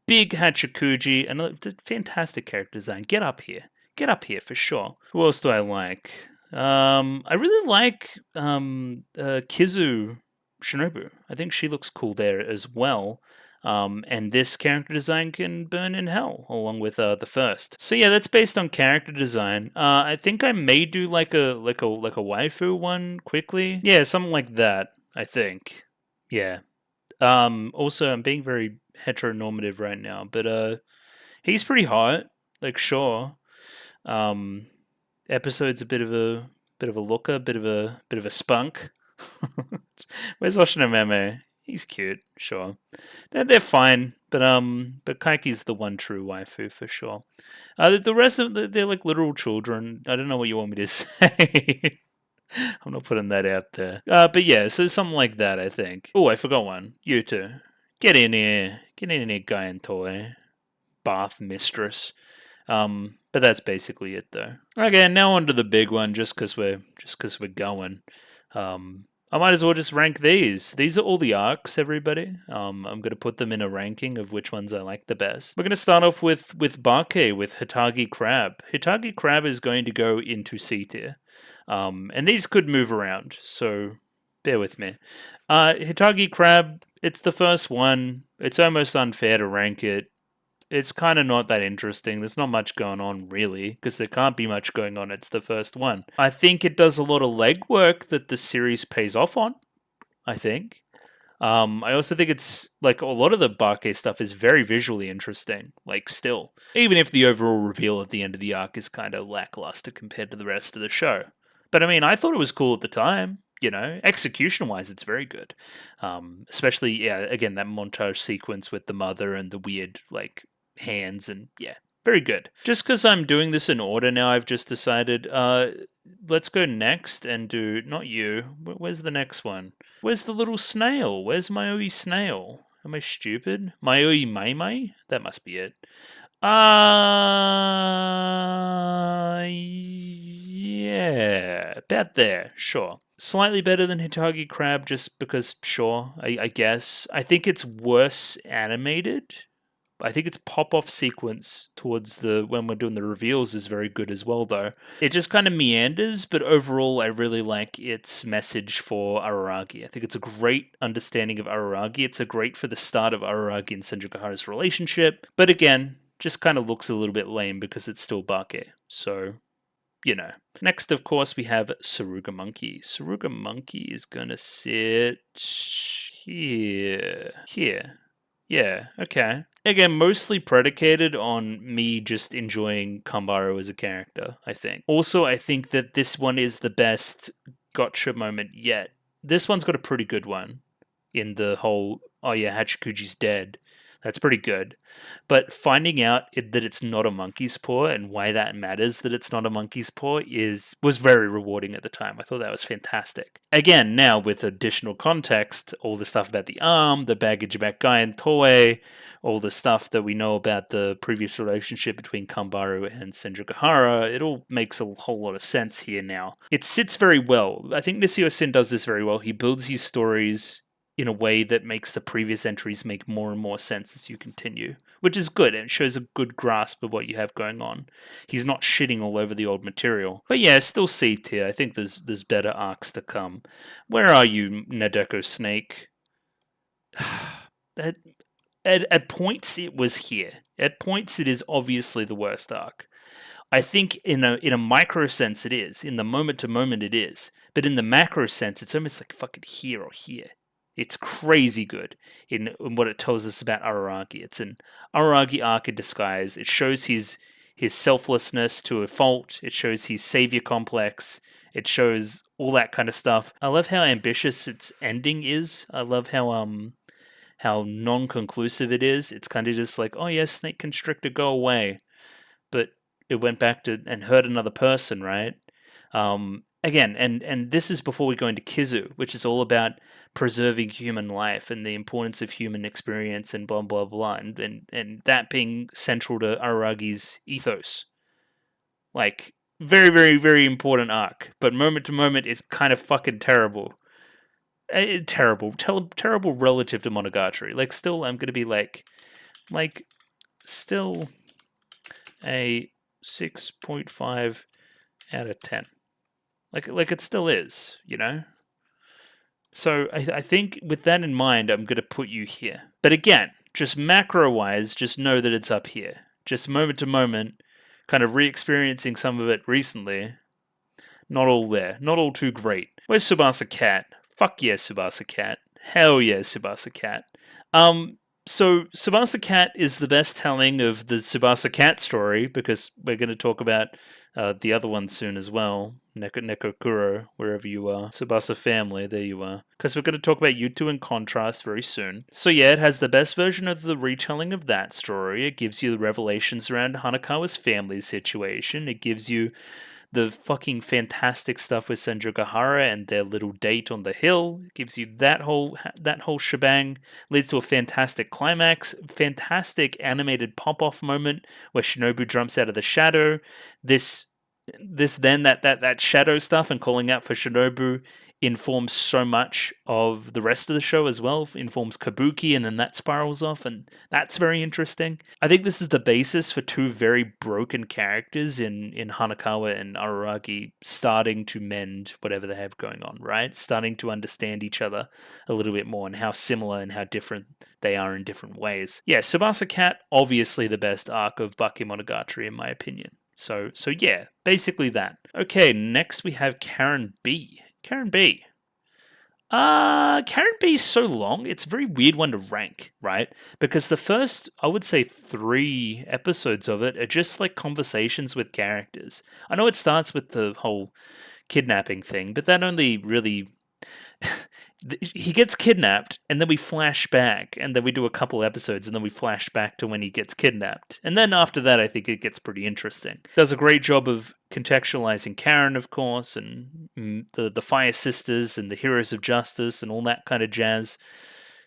[SPEAKER 1] Big Hachikuji. And fantastic character design. Get up here for sure. Who else do I like? I really like Kizu Shinobu. I think she looks cool there as well. And this character design can burn in hell, along with the first. So yeah, that's based on character design. I think I may do like a waifu one quickly. Yeah, something like that. I think. Yeah. Also, I'm being very heteronormative right now, but he's pretty hot. Like, sure. Episode's a bit of a looker, bit of a spunk. Where's Oshinomeme? He's cute, sure. They're fine, but Kaiki's the one true waifu for sure. The rest of they're like literal children. I don't know what you want me to say. I'm not putting that out there. But yeah, so something like that, I think. Oh, I forgot one. You two, get in here, Guy and Toei, bath mistress. But that's basically it, though. Okay, now on to the big one. Just because we're going. I might as well just rank these. These are all the arcs, everybody. I'm going to put them in a ranking of which ones I like the best. We're going to start off with Bake, with Hitagi Crab. Hitagi Crab is going to go into C tier. And these could move around, so bear with me. Hitagi Crab, it's the first one. It's almost unfair to rank it. It's kind of not that interesting. There's not much going on, really, because there can't be much going on. It's the first one. I think it does a lot of legwork that the series pays off on, I think. I also think it's like a lot of the Bake stuff is very visually interesting, like still. Even if the overall reveal at the end of the arc is kind of lackluster compared to the rest of the show. But I mean, I thought it was cool at the time. You know, execution wise, it's very good. Especially, yeah, again, that montage sequence with the mother and the weird, like, hands and, yeah, very good. Just because I'm doing this in order now, I've just decided, let's go next and do, not you, where's the next one? Where's the little snail? Where's Mayoi Snail? Am I stupid? Mayoi Mai? That must be it. Yeah, about there, sure. Slightly better than Hitagi Crab, just because, sure, I guess. I think it's worse animated. I think its pop-off sequence towards the when we're doing the reveals is very good as well, though. It just kind of meanders, but overall, I really like its message for Araragi. I think it's a great understanding of Araragi. It's a great for the start of Araragi and Senjukahara's relationship, but again, just kind of looks a little bit lame because it's still Bake. So, you know. Next, of course, we have Saruga Monkey. Saruga Monkey is gonna sit here. Here. Yeah, okay. Again, mostly predicated on me just enjoying Kambaro as a character, I think. Also, I think that this one is the best gotcha moment yet. This one's got a pretty good one in the whole, oh yeah, Hachikuji's dead. That's pretty good. But finding out that it's not a monkey's paw and why that matters that it's not a monkey's paw was very rewarding at the time. I thought that was fantastic. Again, now with additional context, all the stuff about the arm, the baggage about Guy and Toei, all the stuff that we know about the previous relationship between Kambaru and Senjukahara, it all makes a whole lot of sense here now. It sits very well. I think Nisio Sin does this very well. He builds his stories in a way that makes the previous entries make more and more sense as you continue, which is good, and it shows a good grasp of what you have going on. He's not shitting all over the old material. But yeah, still C tier. I think there's better arcs to come. Where are you, Nadeko Snake? At points it was here. At points it is obviously the worst arc. I think in a micro sense it is. In the moment to moment it is. But in the macro sense, it's almost like fucking here or here. It's crazy good in what it tells us about Araragi. It's an Araragi arc in disguise. It shows his selflessness to a fault. It shows his savior complex. It shows all that kind of stuff. I love how ambitious its ending is. I love how non-conclusive it is. It's kind of just like, oh yeah, Snake Constrictor, go away. But it went back to and hurt another person, right? Again, and this is before we go into Kizu, which is all about preserving human life and the importance of human experience and blah blah blah, and that being central to Araragi's ethos. Like very very very important arc, but moment to moment it's kind of fucking terrible. Terrible relative to Monogatari. Like still, I'm gonna be like still a 6.5 out of 10. Like it still is, you know? So I think with that in mind, I'm going to put you here. But again, just macro-wise, just know that it's up here. Just moment to moment, kind of re-experiencing some of it recently. Not all there. Not all too great. Where's Tsubasa Cat? Fuck yeah, Tsubasa Cat. Hell yeah, Tsubasa Cat. So Tsubasa Cat is the best telling of the Tsubasa Cat story because we're going to talk about the other one soon as well. Nekokuro, wherever you are. Tsubasa Family, there you are. Because we're going to talk about Yuto in Contrast very soon. So yeah, it has the best version of the retelling of that story. It gives you the revelations around Hanakawa's family situation. It gives you the fucking fantastic stuff with Senjukahara and their little date on the hill. It gives you that whole shebang. Leads to a fantastic climax, fantastic animated pop-off moment where Shinobu jumps out of the shadow. That shadow stuff and calling out for Shinobu informs so much of the rest of the show as well. Informs Kabuki, and then that spirals off, and that's very interesting. I think this is the basis for two very broken characters in Hanakawa and Araragi starting to mend whatever they have going on, right? Starting to understand each other a little bit more and how similar and how different they are in different ways. Yeah, Tsubasa Cat, obviously the best arc of Bakemonogatari in my opinion. So yeah, basically that. Okay, next we have Karen B. Karen B. Karen B is so long, it's a very weird one to rank, right? Because the first, I would say, 3 episodes of it are just like conversations with characters. I know it starts with the whole kidnapping thing, but that only really he gets kidnapped and then we flash back and then we do a couple episodes and then we flash back to when he gets kidnapped, and then after that I think it gets pretty interesting. Does a great job of contextualizing Karen, of course, and the Fire Sisters and the Heroes of Justice and all that kind of jazz,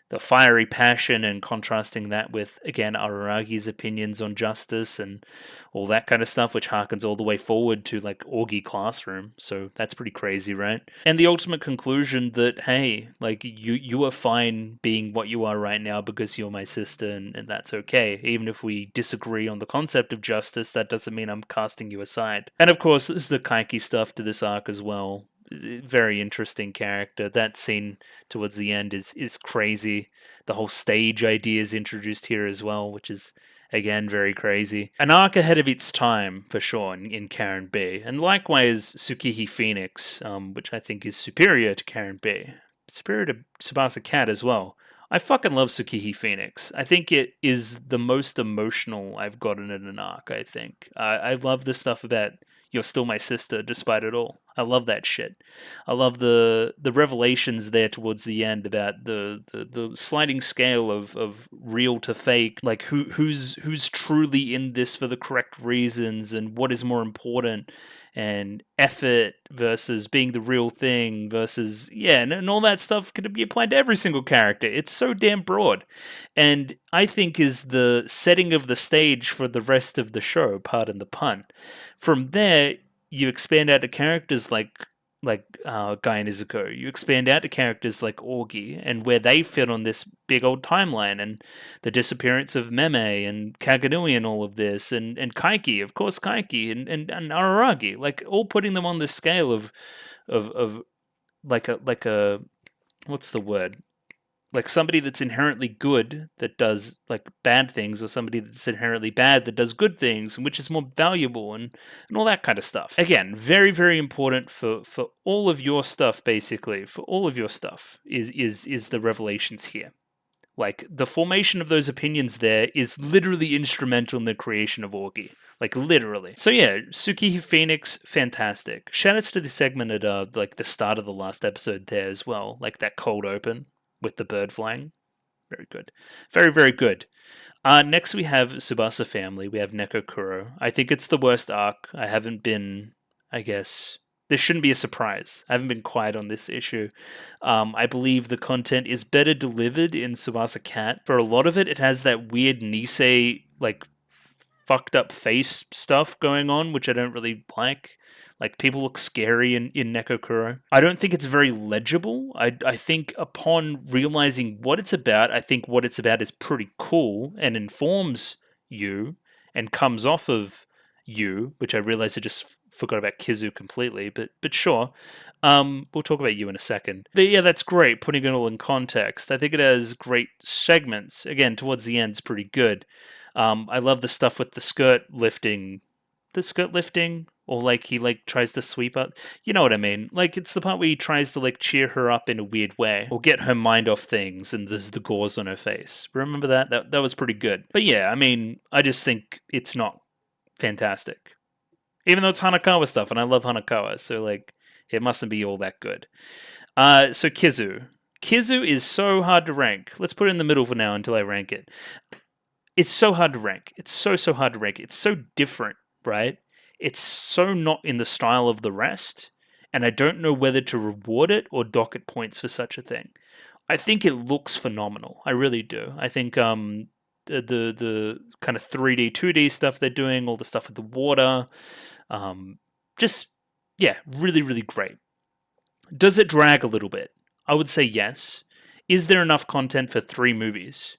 [SPEAKER 1] the fiery passion, and contrasting that with, again, Araragi's opinions on justice and all that kind of stuff, which harkens all the way forward to like Augie Classroom. So that's pretty crazy, right? And the ultimate conclusion that, hey, like you are fine being what you are right now because you're my sister, and that's okay. Even if we disagree on the concept of justice, that doesn't mean I'm casting you aside. And of course, there's the Kaiki stuff to this arc as well. Very interesting character. That scene towards the end is crazy. The whole stage idea is introduced here as well, which is again very crazy. An arc ahead of its time for sure in Karen B, and likewise Tsukihi Phoenix, which I think is superior to Karen B, superior to Tsubasa Cat as well. I fucking love Tsukihi Phoenix. I think it is the most emotional I've gotten in an arc. I think I love the stuff about you're still my sister despite it all. I love that shit. I love the revelations there towards the end about the sliding scale of real to fake, like who's truly in this for the correct reasons and what is more important, and effort versus being the real thing versus, yeah, and all that stuff could be applied to every single character. It's so damn broad, and I think is the setting of the stage for the rest of the show, pardon the pun. From there, you expand out to characters like Guy and Izuku. You expand out to characters like Augie and where they fit on this big old timeline, and the disappearance of Meme and Kaganui and all of this, and Kaiki, of course, Kaiki and Araragi, like all putting them on this scale of like a what's the word? Like somebody that's inherently good that does like bad things, or somebody that's inherently bad that does good things, and which is more valuable, and all that kind of stuff. Again, very very important for all of your stuff. Basically, for all of your stuff is the revelations here. Like the formation of those opinions there is literally instrumental in the creation of Augie. Like literally. So yeah, Tsukihi Phoenix, fantastic. Shoutouts to the segment at like the start of the last episode there as well, like that cold open with the bird flying. Very good. Very, very good. Next we have Tsubasa Family. We have Neko Kuro. I think it's the worst arc. I haven't been, I guess, this shouldn't be a surprise. I haven't been quiet on this issue. I believe the content is better delivered in Tsubasa Cat. For a lot of it, it has that weird Nisei, like, fucked up face stuff going on, which I don't really like. Like, people look scary in Nekokuro. I don't think it's very legible. I think upon realizing what it's about, I think what it's about is pretty cool and informs you and comes off of you, which I realize I just forgot about Kizu completely, but sure. We'll talk about you in a second. But yeah, that's great, putting it all in context. I think it has great segments. Again, towards the end, it's pretty good. I love the stuff with the skirt lifting. The skirt lifting? Or like he like tries to sweep up. You know what I mean? Like it's the part where he tries to like cheer her up in a weird way. Or get her mind off things and there's the gauze on her face. Remember that? That was pretty good. But yeah, I mean, I just think it's not fantastic. Even though it's Hanakawa stuff, and I love Hanakawa, so like it mustn't be all that good. So Kizu. Kizu is so hard to rank. Let's put it in the middle for now until I rank it. It's so hard to rank. It's so hard to rank. It's so different, right? It's so not in the style of the rest, and I don't know whether to reward it or dock it points for such a thing. I think it looks phenomenal. I really do. I think the kind of 3D, 2D stuff they're doing, all the stuff with the water, just yeah, really really great. Does it drag a little bit? I would say yes. Is there enough content for 3 movies?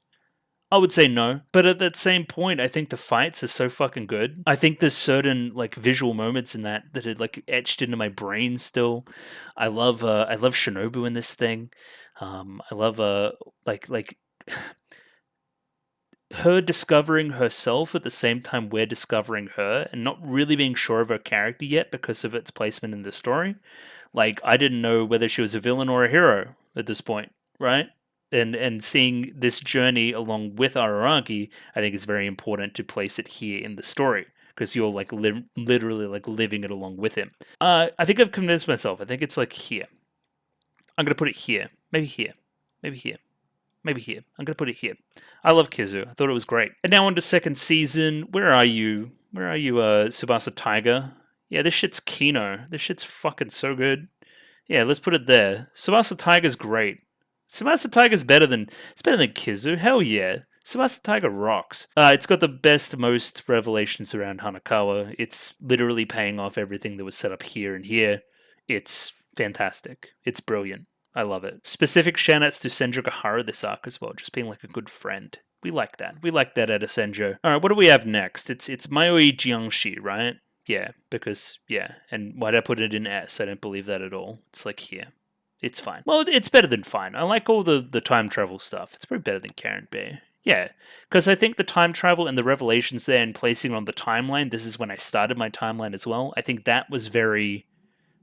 [SPEAKER 1] I would say no, but at that same point, I think the fights are so fucking good. I think there's certain like visual moments in that are like etched into my brain still. I love Shinobu in this thing. I love like her discovering herself at the same time we're discovering her, and not really being sure of her character yet because of its placement in the story. Like, I didn't know whether she was a villain or a hero at this point, right? And seeing this journey along with Araragi, I think is very important to place it here in the story because you're like literally like living it along with him. I think I've convinced myself. I think it's like here. I'm gonna put it here. Maybe here. Maybe here. Maybe here. I'm gonna put it here. I love Kizu. I thought it was great. And now on to second season. Where are you? Where are you, Tsubasa Tiger? Yeah, this shit's Kino. This shit's fucking so good. Yeah, let's put it there. Tsubasa Tiger's great. Tsubasa Tiger's better than Kizu. Hell yeah. Tsubasa Tiger rocks. It's got the best, most revelations around Hanakawa. It's literally paying off everything that was set up here and here. It's fantastic. It's brilliant. I love it. Specific shoutouts to Senjo Gahara this arc as well, just being like a good friend. We like that. We like that out of Senjo. Alright, what do we have next? It's Mayoi Jiangshi, right? Yeah, because, yeah. And why'd I put it in S? I don't believe that at all. It's like here. It's fine. Well, it's better than fine. I like all the time travel stuff. It's probably better than Karen Bay. Yeah, because I think the time travel and the revelations there and placing on the timeline, this is when I started my timeline as well. I think that was very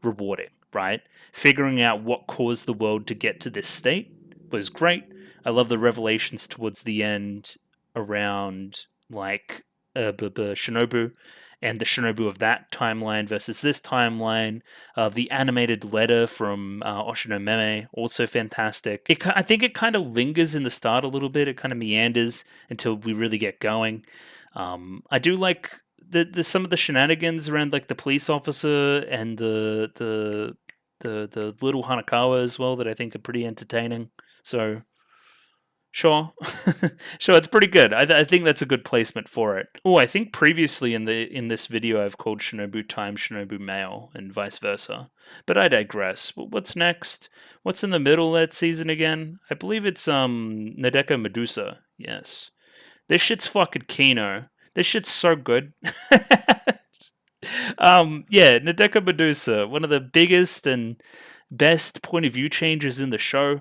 [SPEAKER 1] rewarding, right? Figuring out what caused the world to get to this state was great. I love the revelations towards the end around like Shinobu and the Shinobu of that timeline versus this timeline. The animated letter from Oshino Meme, also fantastic. I think it kind of lingers in the start a little bit. It kind of meanders until we really get going. I do like the some of the shenanigans around like the police officer and the little Hanakawa as well that I think are pretty entertaining. So sure, sure, it's pretty good. I think that's a good placement for it. Oh, I think previously in this video I've called Shinobu Time Shinobu Male and vice versa. But I digress. What's next? What's in the middle of that season again? I believe it's Nadeka Medusa. Yes, this shit's fucking Kino. This shit's so good. Yeah, Nadeka Medusa, one of the biggest and best point of view changes in the show.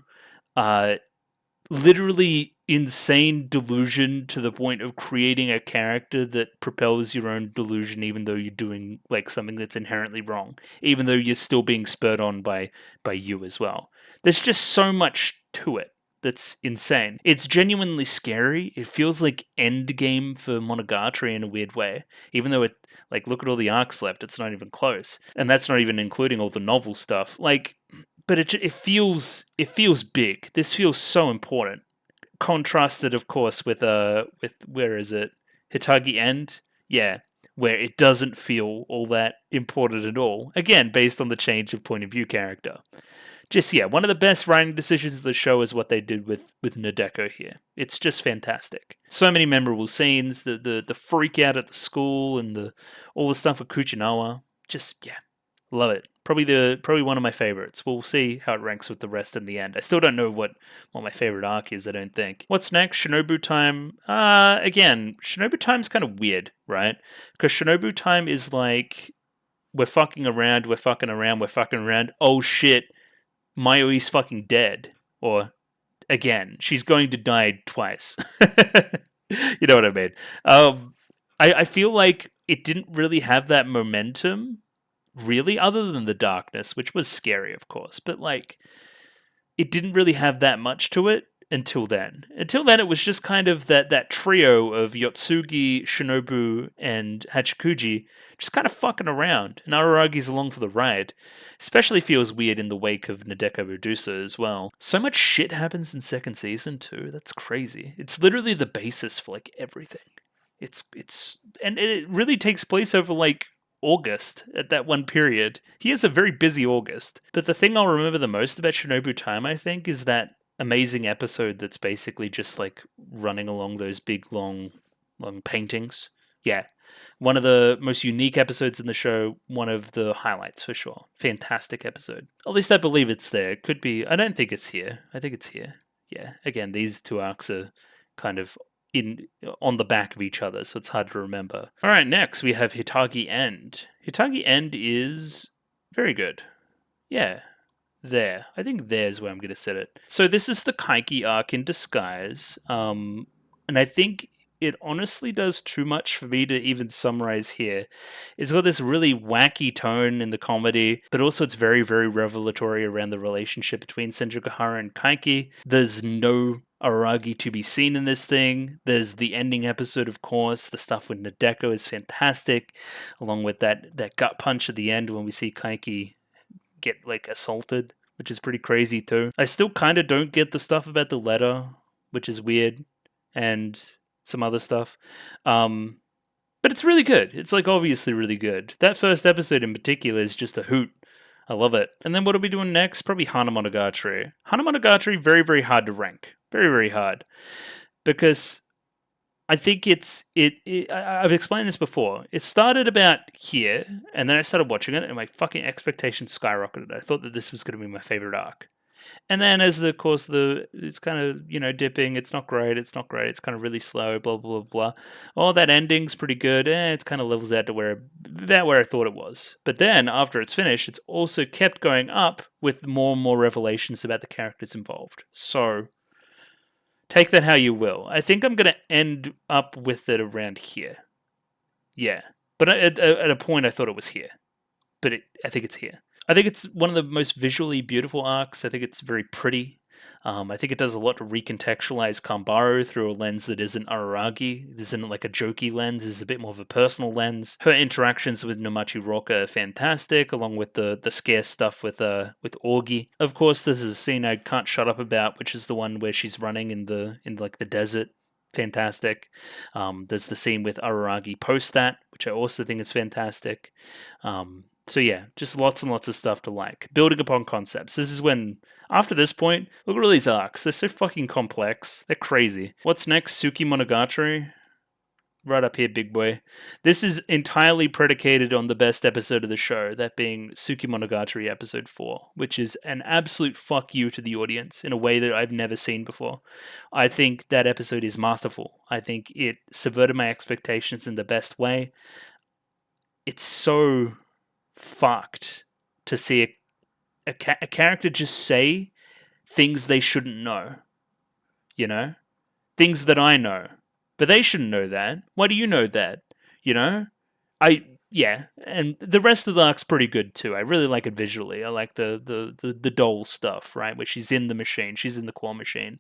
[SPEAKER 1] Literally insane delusion to the point of creating a character that propels your own delusion, even though you're doing like something that's inherently wrong, even though you're still being spurred on by you as well. There's just so much to it that's insane. It's genuinely scary. It feels like Endgame for Monogatari in a weird way, even though it like look at all the arcs left. It's not even close, and that's not even including all the novel stuff. Like. But it feels big. This feels so important. Contrasted, of course, with where is it? Hitagi End? Yeah, where it doesn't feel all that important at all. Again, based on the change of point of view character. Just yeah, one of the best writing decisions of the show is what they did with Nadeko here. It's just fantastic. So many memorable scenes, the freak out at the school and all the stuff with Kuchinawa. Just yeah, love it. Probably one of my favorites. We'll see how it ranks with the rest in the end. I still don't know what my favorite arc is, I don't think. What's next? Shinobu Time. Again, Shinobu Time's kind of weird, right? Because Shinobu Time is like, we're fucking around, we're fucking around, we're fucking around. Oh shit, Mayoi's fucking dead. Or, again, she's going to die twice. You know what I mean? I feel like it didn't really have that momentum really, other than the darkness, which was scary, of course, but like it didn't really have that much to it until then. Until then, it was just kind of that trio of Yotsugi, Shinobu, and Hachikuji just kind of fucking around, and Araragi's along for the ride. Especially feels weird in the wake of Nadeko Medusa as well. So much shit happens in second season too. That's crazy. It's literally the basis for like everything. And it really takes place over like August at that one period. He has a very busy August. But the thing I'll remember the most about Shinobu Time, I think, is that amazing episode that's basically just like running along those big long paintings. Yeah. One of the most unique episodes in the show, one of the highlights for sure. Fantastic episode. At least I believe it's there. It could be, I don't think it's here. I think it's here. Yeah. Again, these two arcs are kind of on the back of each other, so it's hard to remember. All right, next we have Hitagi End. Hitagi End is very good. Yeah, there. I think there's where I'm going to set it. So this is the Kaiki arc in disguise, and I think it honestly does too much for me to even summarize here. It's got this really wacky tone in the comedy, but also it's very, very revelatory around the relationship between Senjukahara and Kaiki. There's no Araragi to be seen in this thing. There's the ending episode, of course. The stuff with Nadeko is fantastic, along with that gut punch at the end when we see Kaiki get like assaulted, which is pretty crazy too. I still kind of don't get the stuff about the letter, which is weird, and some other stuff. But it's really good. It's like obviously really good. That first episode in particular is just a hoot. I love it. And then what are we doing next? Probably Hana Monogatari. Hana Monogatari, very, very hard to rank. Very, very hard. Because I think I've explained this before. It started about here, and then I started watching it, and my fucking expectations skyrocketed. I thought that this was going to be my favorite arc. And then as the course it's kind of, dipping. It's not great. It's not great. It's kind of really slow, blah, blah, blah, blah. Oh, that ending's pretty good. It kind of levels out to about where I thought it was. But then after it's finished, it's also kept going up with more and more revelations about the characters involved. So take that how you will. I think I'm going to end up with it around here. Yeah. But at a point, I thought it was here. But I think it's here. I think it's one of the most visually beautiful arcs. I think it's very pretty. I think it does a lot to recontextualize Kambaro through a lens that isn't Araragi. This isn't like a jokey lens. This is a bit more of a personal lens. Her interactions with Nomachi Roka are fantastic, along with the scare stuff with Augie. Of course, this is a scene I can't shut up about, which is the one where she's running in the desert. Fantastic. There's the scene with Araragi post that, which I also think is fantastic. So yeah, just lots and lots of stuff to like. Building upon concepts. This is when, after this point, look at all these arcs. They're so fucking complex. They're crazy. What's next? Suki Monogatari? Right up here, big boy. This is entirely predicated on the best episode of the show, that being Suki Monogatari episode 4, which is an absolute fuck you to the audience in a way that I've never seen before. I think that episode is masterful. I think it subverted my expectations in the best way. It's so fucked to see a character just say things they shouldn't know. Things that I know. But they shouldn't know that. Why do you know that? Yeah, and the rest of the arc's pretty good too. I really like it visually. I like the doll stuff, right? Where she's in the machine, she's in the claw machine,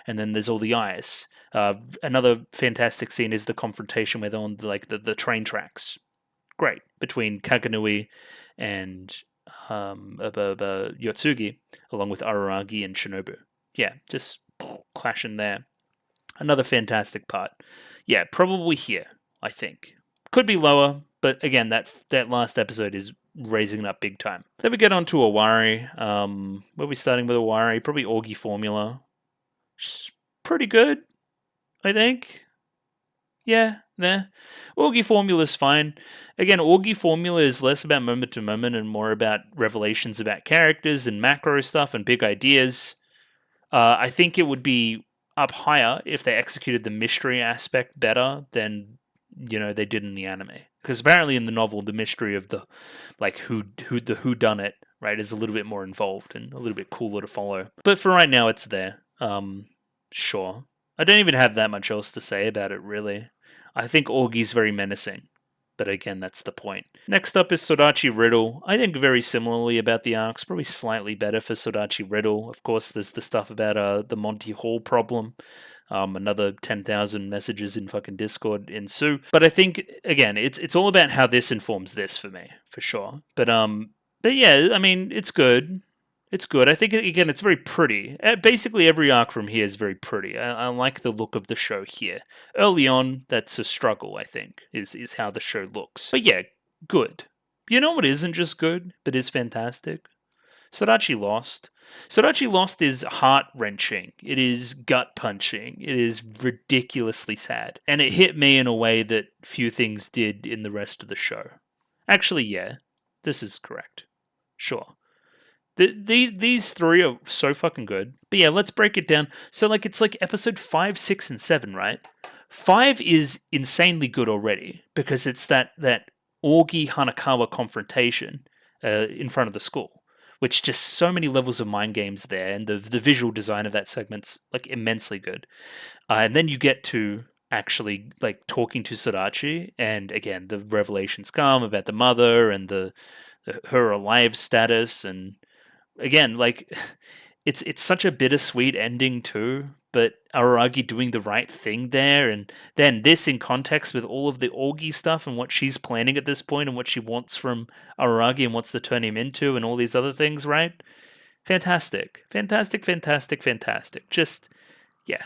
[SPEAKER 1] and then there's all the ice. Another fantastic scene is the confrontation where they're on the train tracks. Great, between Kaganui and Yotsugi, along with Araragi and Shinobu. Yeah, just clashing there. Another fantastic part. Yeah, probably here, I think. Could be lower, but again, that last episode is raising it up big time. Then we get on to Owari. Where are we starting with Owari? Probably Augie Formula. She's pretty good, I think. Yeah, nah. Augie Formula is fine. Again, Augie Formula is less about moment to moment and more about revelations about characters and macro stuff and big ideas. I think it would be up higher if they executed the mystery aspect better than they did in the anime. Because apparently in the novel, the mystery of the who done it, right, is a little bit more involved and a little bit cooler to follow. But for right now, it's there. Sure. I don't even have that much else to say about it, really. I think Augie's very menacing. But again, that's the point. Next up is Sodachi Riddle. I think very similarly about the arcs, probably slightly better for Sodachi Riddle. Of course, there's the stuff about the Monty Hall problem. Another 10,000 messages in fucking Discord ensue. But I think, again, it's all about how this informs this for me, for sure. But yeah, I mean, it's good. It's good. I think, again, it's very pretty. Basically, every arc from here is very pretty. I like the look of the show here. Early on, that's a struggle, I think, is how the show looks. But yeah, good. You know what isn't just good, but is fantastic? Sodachi Lost. Sodachi Lost is heart-wrenching. It is gut-punching. It is ridiculously sad. And it hit me in a way that few things did in the rest of the show. Actually, yeah, this is correct. Sure. These three are so fucking good. But yeah, let's break it down. So it's like episode 5, 6, and 7, right? 5 is insanely good already because it's that Augie Hanakawa confrontation in front of the school, which just so many levels of mind games there, and the visual design of that segment's immensely good. And then you get to actually like talking to Sodachi, and again the revelations come about the mother and her alive status, and again like it's such a bittersweet ending too. But Araragi doing the right thing there, and then this in context with all of the Orgi stuff and what she's planning at this point and what she wants from Araragi and wants to turn him into and all these other things, right? Fantastic. Fantastic, fantastic, fantastic. Just, yeah,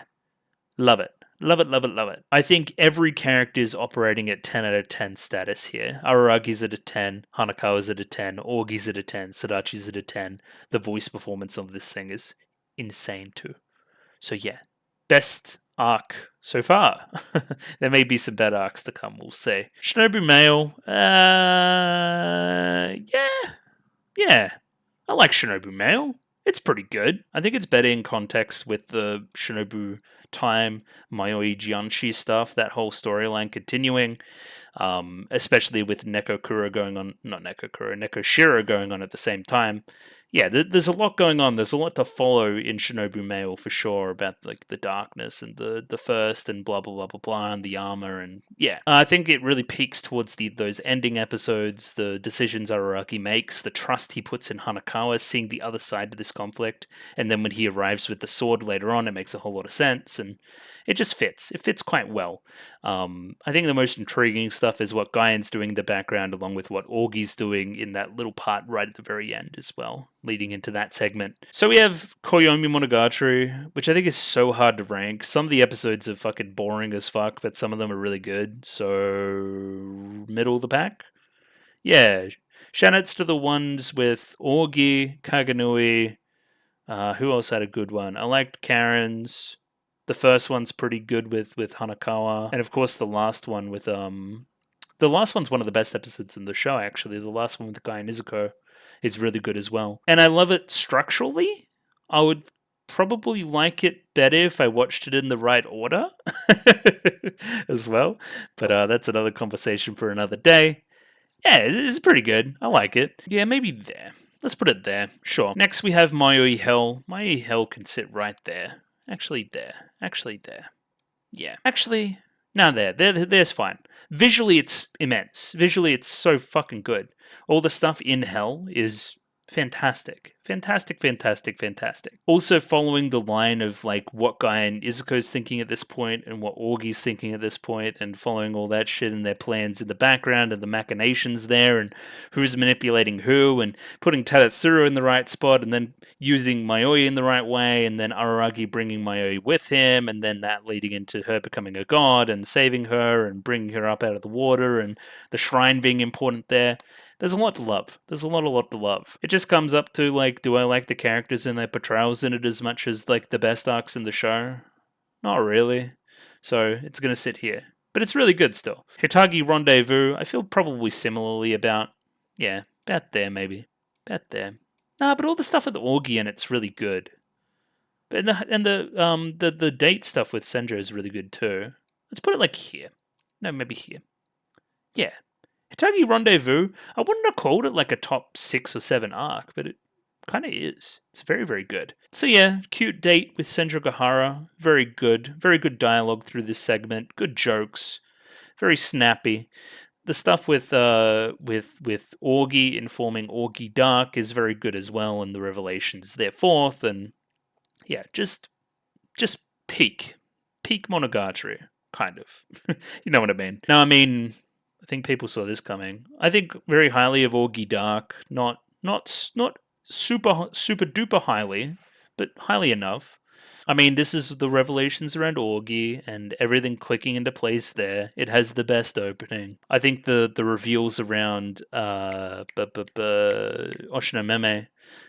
[SPEAKER 1] love it. Love it, love it, love it. I think every character is operating at 10 out of 10 status here. Araragi's at a 10, Hanakawa's at a 10, Orgi's at a 10, Sadachi's at a 10. The voice performance of this thing is insane too. So yeah, best arc so far. There may be some better arcs to come, we'll see. Shinobu Mail, yeah. I like Shinobu Mail. It's pretty good. I think it's better in context with the Shinobu Time, Mayoi Jianshi stuff, that whole storyline continuing, especially with Nekoshiro going on at the same time. Yeah, there's a lot going on. There's a lot to follow in Shinobu Mail for sure about like the darkness and the first and blah blah blah blah blah and the armor, and yeah, I think it really peaks towards those ending episodes, the decisions Araragi makes, the trust he puts in Hanakawa, seeing the other side of this conflict, and then when he arrives with the sword later on, it makes a whole lot of sense, and it just fits. It fits quite well. I think the most intriguing stuff is what Gaien's doing in the background, along with what Orgi's doing in that little part right at the very end as well, leading into that segment. So we have Koyomi Monogatari, which I think is so hard to rank. Some of the episodes are fucking boring as fuck, but some of them are really good. So middle of the pack? Yeah. Shoutouts to the ones with Orgi, Kaganui. Who else had a good one? I liked Karen's. The first one's pretty good with Hanakawa, and of course the last one with the last one's one of the best episodes in the show. Actually, the last one with the guy in Izuku is really good as well, and I love it structurally. I would probably like it better if I watched it in the right order as well, but that's another conversation for another day. Yeah, it's pretty good. I like it. Yeah, maybe there. Let's put it there. Sure. Next we have Mayoi Hell. Mayoi Hell can sit right there. Actually there. Actually there. Yeah. Actually, no, there's fine. Visually, it's immense. Visually, it's so fucking good. All the stuff in Hell is fantastic. Fantastic, fantastic, fantastic. Also following the line of like what Guy and Izuku's thinking at this point and what Orgi's thinking at this point, and following all that shit and their plans in the background and the machinations there and who's manipulating who, and putting Tadatsuru in the right spot and then using Mayoi in the right way, and then Araragi bringing Mayoi with him, and then that leading into her becoming a god and saving her and bringing her up out of the water, and the shrine being important there. There's a lot to love. There's a lot to love. It just comes up to like, do I like the characters and their portrayals in it as much as like the best arcs in the show? Not really. So it's gonna sit here. But it's really good still. Hitagi Rendezvous, I feel probably similarly about there maybe. About there. Nah, but all the stuff with the Orgi in it's really good. But the date stuff with Senjo is really good too. Let's put it like here. No, maybe here. Yeah. Hitagi Rendezvous, I wouldn't have called it like a top 6 or 7 arc, but it kind of is. It's very, very good. So yeah, cute date with Senjo Gahara. Very good. Very good dialogue through this segment. Good jokes. Very snappy. The stuff with Orgi informing Orgi Dark is very good as well, and the revelations thereforth, and yeah, just peak Monogatari, kind of. You know what I mean? No, I mean, I think people saw this coming. I think very highly of Orgi Dark, not super duper highly, but highly enough. I mean, this is the revelations around Orgi and everything clicking into place there. It has the best opening. I think the reveals around Oshinomeme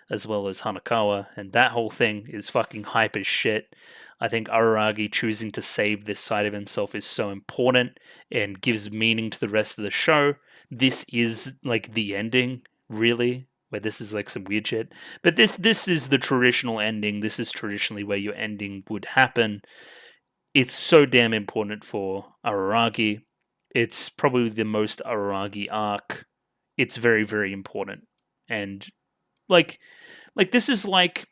[SPEAKER 1] as well as Hanakawa and that whole thing is fucking hype as shit. I think Araragi choosing to save this side of himself is so important and gives meaning to the rest of the show. This is like the ending, really, where this is like some weird shit. But this is the traditional ending. This is traditionally where your ending would happen. It's so damn important for Araragi. It's probably the most Araragi arc. It's very, very important. And like this is like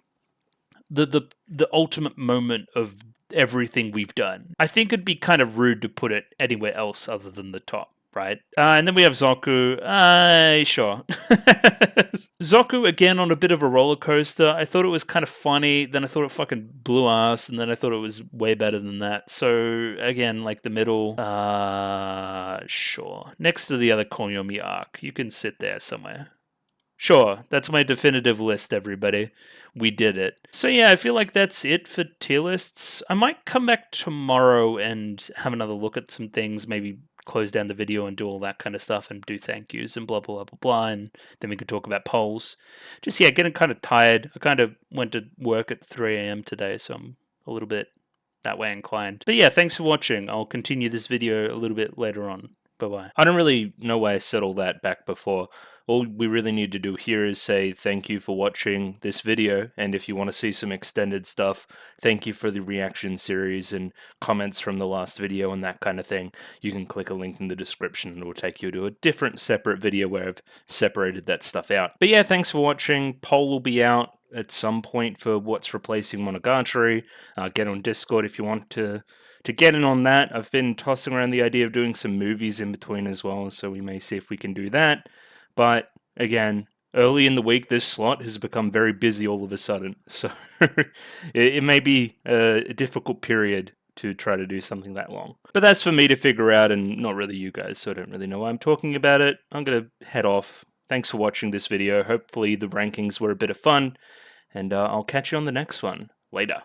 [SPEAKER 1] the ultimate moment of everything we've done. I think it'd be kind of rude to put it anywhere else other than the top. Right? And then we have Zoku. Sure. Zoku, again, on a bit of a roller coaster. I thought it was kind of funny, then I thought it fucking blew ass, and then I thought it was way better than that. So, again, like the middle, sure. Next to the other Konyomi arc. You can sit there somewhere. Sure, that's my definitive list, everybody. We did it. So yeah, I feel like that's it for tier lists. I might come back tomorrow and have another look at some things, maybe close down the video and do all that kind of stuff and do thank yous and blah, blah, blah, blah, and then we could talk about polls. Just, yeah, getting kind of tired. I kind of went to work at 3 a.m. today, so I'm a little bit that way inclined. But yeah, thanks for watching. I'll continue this video a little bit later on. Bye-bye. I don't really know why I said all that back before. All we really need to do here is say thank you for watching this video, and if you want to see some extended stuff, thank you for the reaction series and comments from the last video and that kind of thing. You can click a link in the description and it will take you to a different separate video where I've separated that stuff out. But yeah, thanks for watching. Poll will be out at some point for what's replacing Monogatari. Get on Discord if you want to get in on that. I've been tossing around the idea of doing some movies in between as well, so we may see if we can do that. But again, early in the week, this slot has become very busy all of a sudden, so it may be a difficult period to try to do something that long. But that's for me to figure out, and not really you guys, so I don't really know why I'm talking about it. I'm going to head off. Thanks for watching this video. Hopefully the rankings were a bit of fun, and I'll catch you on the next one. Later.